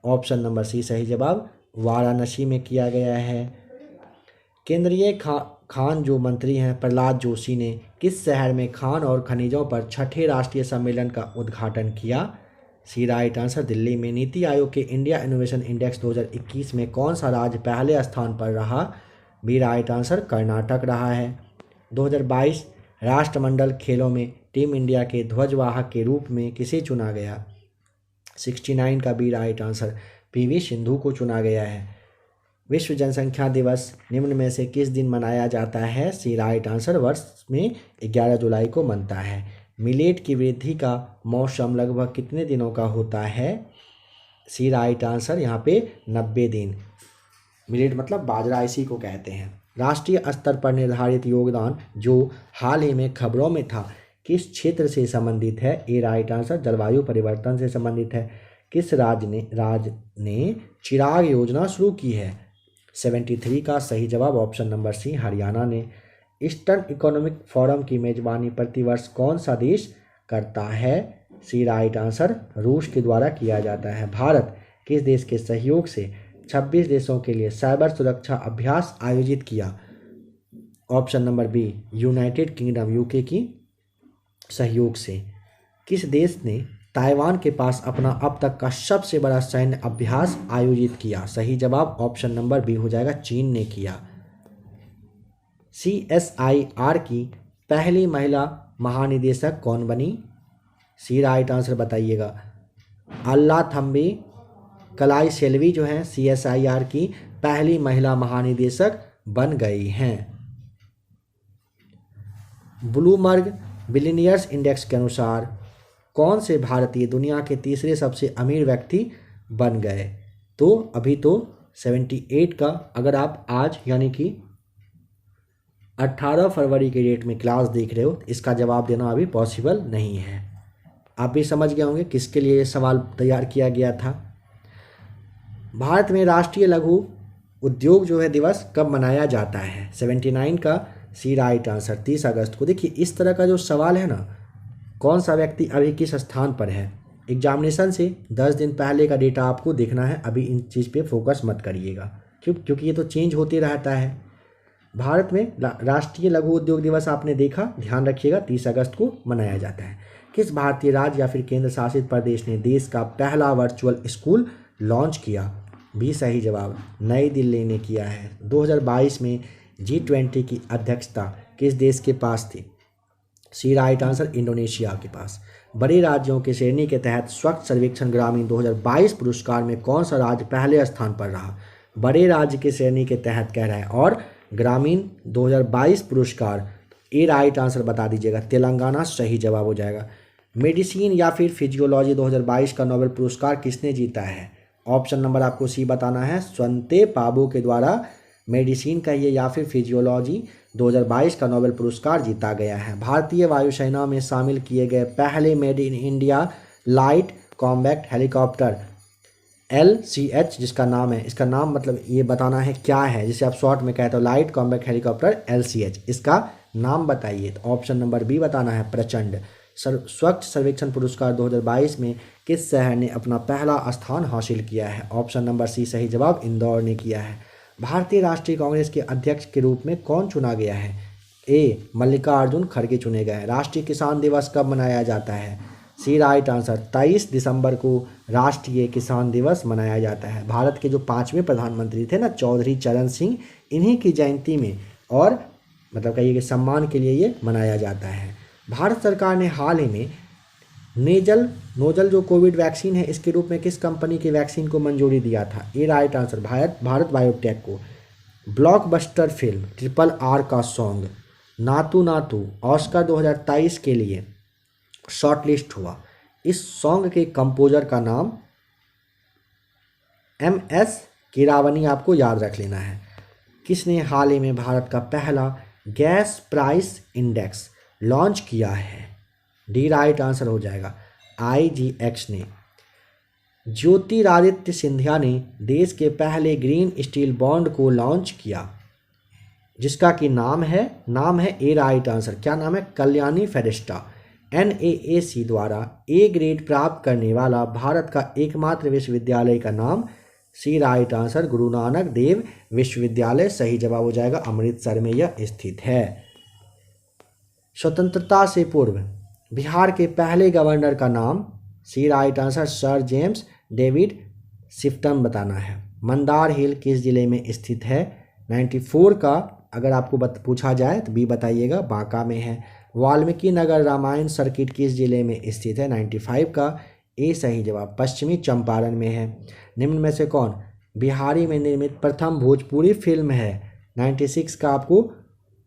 ऑप्शन नंबर सी सही जवाब, वाराणसी में किया गया है। केंद्रीय खान जो मंत्री हैं प्रहलाद जोशी ने किस शहर में खान और खनिजों पर छठे राष्ट्रीय सम्मेलन का उद्घाटन किया? सी राइट आंसर दिल्ली में। नीति आयोग के इंडिया इनोवेशन इंडेक्स 2021 में कौन सा राज्य पहले स्थान पर रहा? बी राइट आंसर कर्नाटक रहा है। 2022 राष्ट्रमंडल खेलों में टीम इंडिया के ध्वजवाहक के रूप में किसे चुना गया? 69 का B right answer PV Sindhu को चुना गया है। विश्व जनसंख्या दिवस निम्न में से किस दिन मनाया जाता है? सी राइट आंसर वर्ष में 11 जुलाई को मनता है। मिलेट की वृद्धि का मौसम लगभग कितने दिनों का होता है? सी राइट आंसर यहाँ पे 90 दिन। मिलेट मतलब बाजरा, इसी को कहते हैं। राष्ट्रीय स्तर पर निर्धारित योगदान जो हाल ही में खबरों में था किस क्षेत्र से संबंधित है? ए राइट आंसर जलवायु परिवर्तन से संबंधित है। किस राज्य ने चिराग योजना शुरू की है? 73 का सही जवाब ऑप्शन नंबर सी हरियाणा ने। ईस्टर्न इकोनॉमिक फोरम की मेजबानी प्रतिवर्ष कौन सा देश करता है? सी राइट आंसर रूस के द्वारा किया जाता है। भारत किस देश के सहयोग से 26 देशों के लिए साइबर सुरक्षा अभ्यास आयोजित किया? Option number B United Kingdom UK की सहयोग से। किस देश ने ताइवान के पास अपना अब तक का सबसे बड़ा सैन्य अभ्यास आयोजित किया? सही जवाब ऑप्शन नंबर बी हो जाएगा, चीन ने किया। CSIR की पहली महिला महानिदेशक कौन बनी? सी राइट आंसर बताइएगा। अल्ला थम्बी कलाई सेल्वी जो हैं CSIR की पहली महिला महानिदेशक बन गई हैं। ब्लूमबर्ग बिलियनियर्स इंडेक्स के अनुसार कौन से भारतीय दुनिया के तीसरे सबसे अमीर व्यक्ति बन गए? तो अभी तो 78 का, अगर आप आज यानी कि 18 फरवरी के डेट में क्लास देख रहे हो, इसका जवाब देना अभी पॉसिबल नहीं है। आप भी समझ गए होंगे किसके लिए ये सवाल तैयार किया गया था। भारत में राष्ट्रीय लघु उद्योग जो है दिवस कब मनाया जाता है? 79 का सी राइट आंसर 30 अगस्त को। देखिए इस तरह का जो सवाल है ना, कौन सा व्यक्ति अभी किस स्थान पर है, एग्जामिनेशन से 10 दिन पहले का डेटा आपको देखना है। अभी इन चीज़ पे फोकस मत करिएगा, क्योंकि ये तो चेंज होते रहता है। भारत में राष्ट्रीय लघु उद्योग दिवस आपने देखा, ध्यान रखिएगा 30 अगस्त को मनाया जाता है। किस भारतीय राज्य या फिर केंद्र शासित प्रदेश ने देश का पहला वर्चुअल स्कूल लॉन्च किया? भी सही जवाब नई दिल्ली ने किया है। 2022 में G20 की अध्यक्षता किस देश के पास थी? सी राइट आंसर इंडोनेशिया के पास। बड़े राज्यों की श्रेणी के तहत स्वच्छ सर्वेक्षण ग्रामीण 2022 पुरस्कार में कौन सा राज्य पहले स्थान पर रहा? बड़े राज्य की श्रेणी के तहत कह रहा है, और ग्रामीण 2022 पुरस्कार, ए राइट आंसर बता दीजिएगा, तेलंगाना सही जवाब हो जाएगा। मेडिसिन या फिर फिजियोलॉजी 2022 का नोबेल पुरस्कार किसने जीता है? ऑप्शन नंबर आपको सी बताना है। स्वंते पाबो के द्वारा मेडिसिन का ये या फिर फिजियोलॉजी 2022 का नोबेल पुरस्कार जीता गया है। भारतीय वायुसेना में शामिल किए गए पहले made in India light combat helicopter LCH जिसका नाम है, इसका नाम मतलब ये बताना है क्या है, जिसे आप शॉर्ट में कहते हो लाइट कॉम्बैट हेलीकॉप्टर LCH, इसका नाम बताइए। तो ऑप्शन नंबर बी बताना है प्रचंड। स्वच्छ सर्वेक्षण पुरस्कार 2022 में किस शहर ने अपना पहला स्थान हासिल किया है? ऑप्शन नंबर सी सही जवाब इंदौर ने किया है। भारतीय राष्ट्रीय कांग्रेस के अध्यक्ष के रूप में कौन चुना गया है? ए मल्लिकार्जुन खड़गे चुने गए हैं। राष्ट्रीय किसान दिवस कब मनाया जाता है? सी राइट आंसर 23 दिसंबर को राष्ट्रीय किसान दिवस मनाया जाता है। भारत के जो 5वें प्रधानमंत्री थे ना, चौधरी चरण सिंह, इन्हीं की जयंती में और मतलब कहिए कि सम्मान के लिए ये मनाया जाता है। भारत सरकार ने हाल ही में नोजल जो कोविड वैक्सीन है इसके रूप में किस कंपनी की वैक्सीन को मंजूरी दिया था? ए राइट आंसर भारत बायोटेक को। ब्लॉकबस्टर फिल्म RRR का सॉन्ग नातू नातू ऑस्कर 2023 के लिए शॉर्टलिस्ट हुआ। इस सॉन्ग के कंपोजर का नाम MS कीरावनी, आपको याद रख लेना है। किसने हाल ही में भारत का पहला गैस प्राइस इंडेक्स लॉन्च किया है? डी राइट आंसर हो जाएगा IGX ने। ज्योतिरादित्य सिंधिया ने देश के पहले ग्रीन स्टील बॉन्ड को लॉन्च किया, जिसका कि नाम है ए राइट आंसर, क्या नाम है? कल्याणी फेडेस्टा। NAAC द्वारा A ग्रेड प्राप्त करने वाला भारत का एकमात्र विश्वविद्यालय का नाम? C right answer Guru Nanak Dev विश्वविद्यालय, सही जवाब हो जाएगा, अमृतसर में यह स्थित है। स्वतंत्रता से पूर्व बिहार के पहले गवर्नर का नाम? C right answer sir James David Shifton बताना है। मंदार हिल किस जिले में स्थित है? 94 का अगर आपको पूछा जाए तो बी बताइएगा, बांका में है। वाल्मीकि नगर रामायण सर्किट किस जिले में स्थित है? 95 का ए सही जवाब पश्चिमी चंपारण में है। निम्न में से कौन बिहारी में निर्मित प्रथम भोजपुरी फिल्म है? 96 का आपको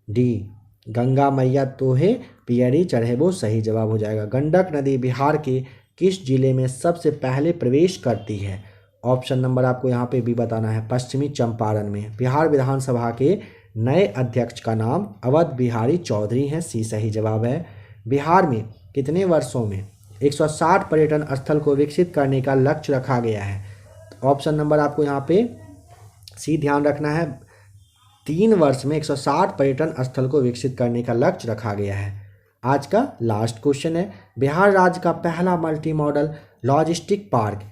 डी गंगा मैया तोहे पियरी चढ़ेबो, सही जवाब हो जाएगा। गंडक नदी बिहार के किस जिले में सबसे पहले प्रवेश करती है? ऑप्शन नंबर आपको यहाँ पे भी बताना है, पश्चिमी चंपारण में। बिहार विधानसभा के नए अध्यक्ष का नाम अवध बिहारी चौधरी हैं, सी सही जवाब है। बिहार में कितने वर्षों में 160 पर्यटन स्थल को विकसित करने का लक्ष्य रखा गया है? ऑप्शन नंबर आपको यहाँ पे सी ध्यान रखना है, 3 वर्ष में 160 पर्यटन स्थल को विकसित करने का लक्ष्य रखा गया है। आज का लास्ट क्वेश्चन है, बिहार राज्य का पहला मल्टी मॉडल लॉजिस्टिक पार्क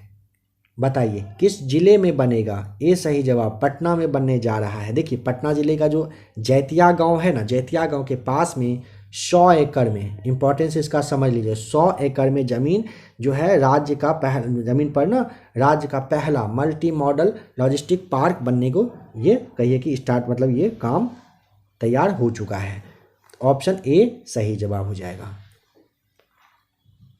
बताइए किस जिले में बनेगा? ए सही जवाब पटना में बनने जा रहा है। देखिए पटना जिले का जो जैतिया गांव है ना, जैतिया गांव के पास में 100 एकड़ में, इंपॉर्टेंस इसका समझ लीजिए, 100 एकड़ में ज़मीन जो है राज्य का ज़मीन पर ना राज्य का पहला मल्टी मॉडल लॉजिस्टिक पार्क बनने को ये कहिए कि स्टार्ट मतलब ये काम तैयार हो चुका है। ऑप्शन ए सही जवाब हो जाएगा।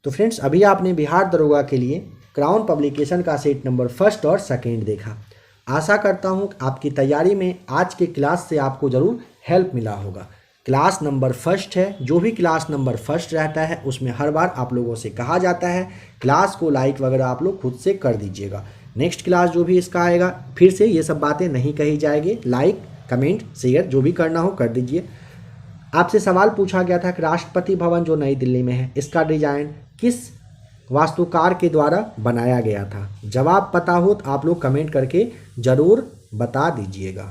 तो फ्रेंड्स अभी आपने बिहार दरोगा के लिए क्राउन पब्लिकेशन का सेट नंबर 1 और 2 देखा। आशा करता हूँ आपकी तैयारी में आज के क्लास से आपको ज़रूर हेल्प मिला होगा। क्लास नंबर 1 है, जो भी क्लास नंबर 1 रहता है उसमें हर बार आप लोगों से कहा जाता है क्लास को लाइक वगैरह आप लोग खुद से कर दीजिएगा। नेक्स्ट क्लास जो भी इसका आएगा फिर से ये सब बातें नहीं कही जाएगी, लाइक कमेंट शेयर जो भी करना हो कर दीजिए। आपसे सवाल पूछा गया था कि राष्ट्रपति भवन जो नई दिल्ली में है इसका डिजाइन किस वास्तुकार के द्वारा बनाया गया था? जवाब पता हो तो आप लोग कमेंट करके ज़रूर बता दीजिएगा।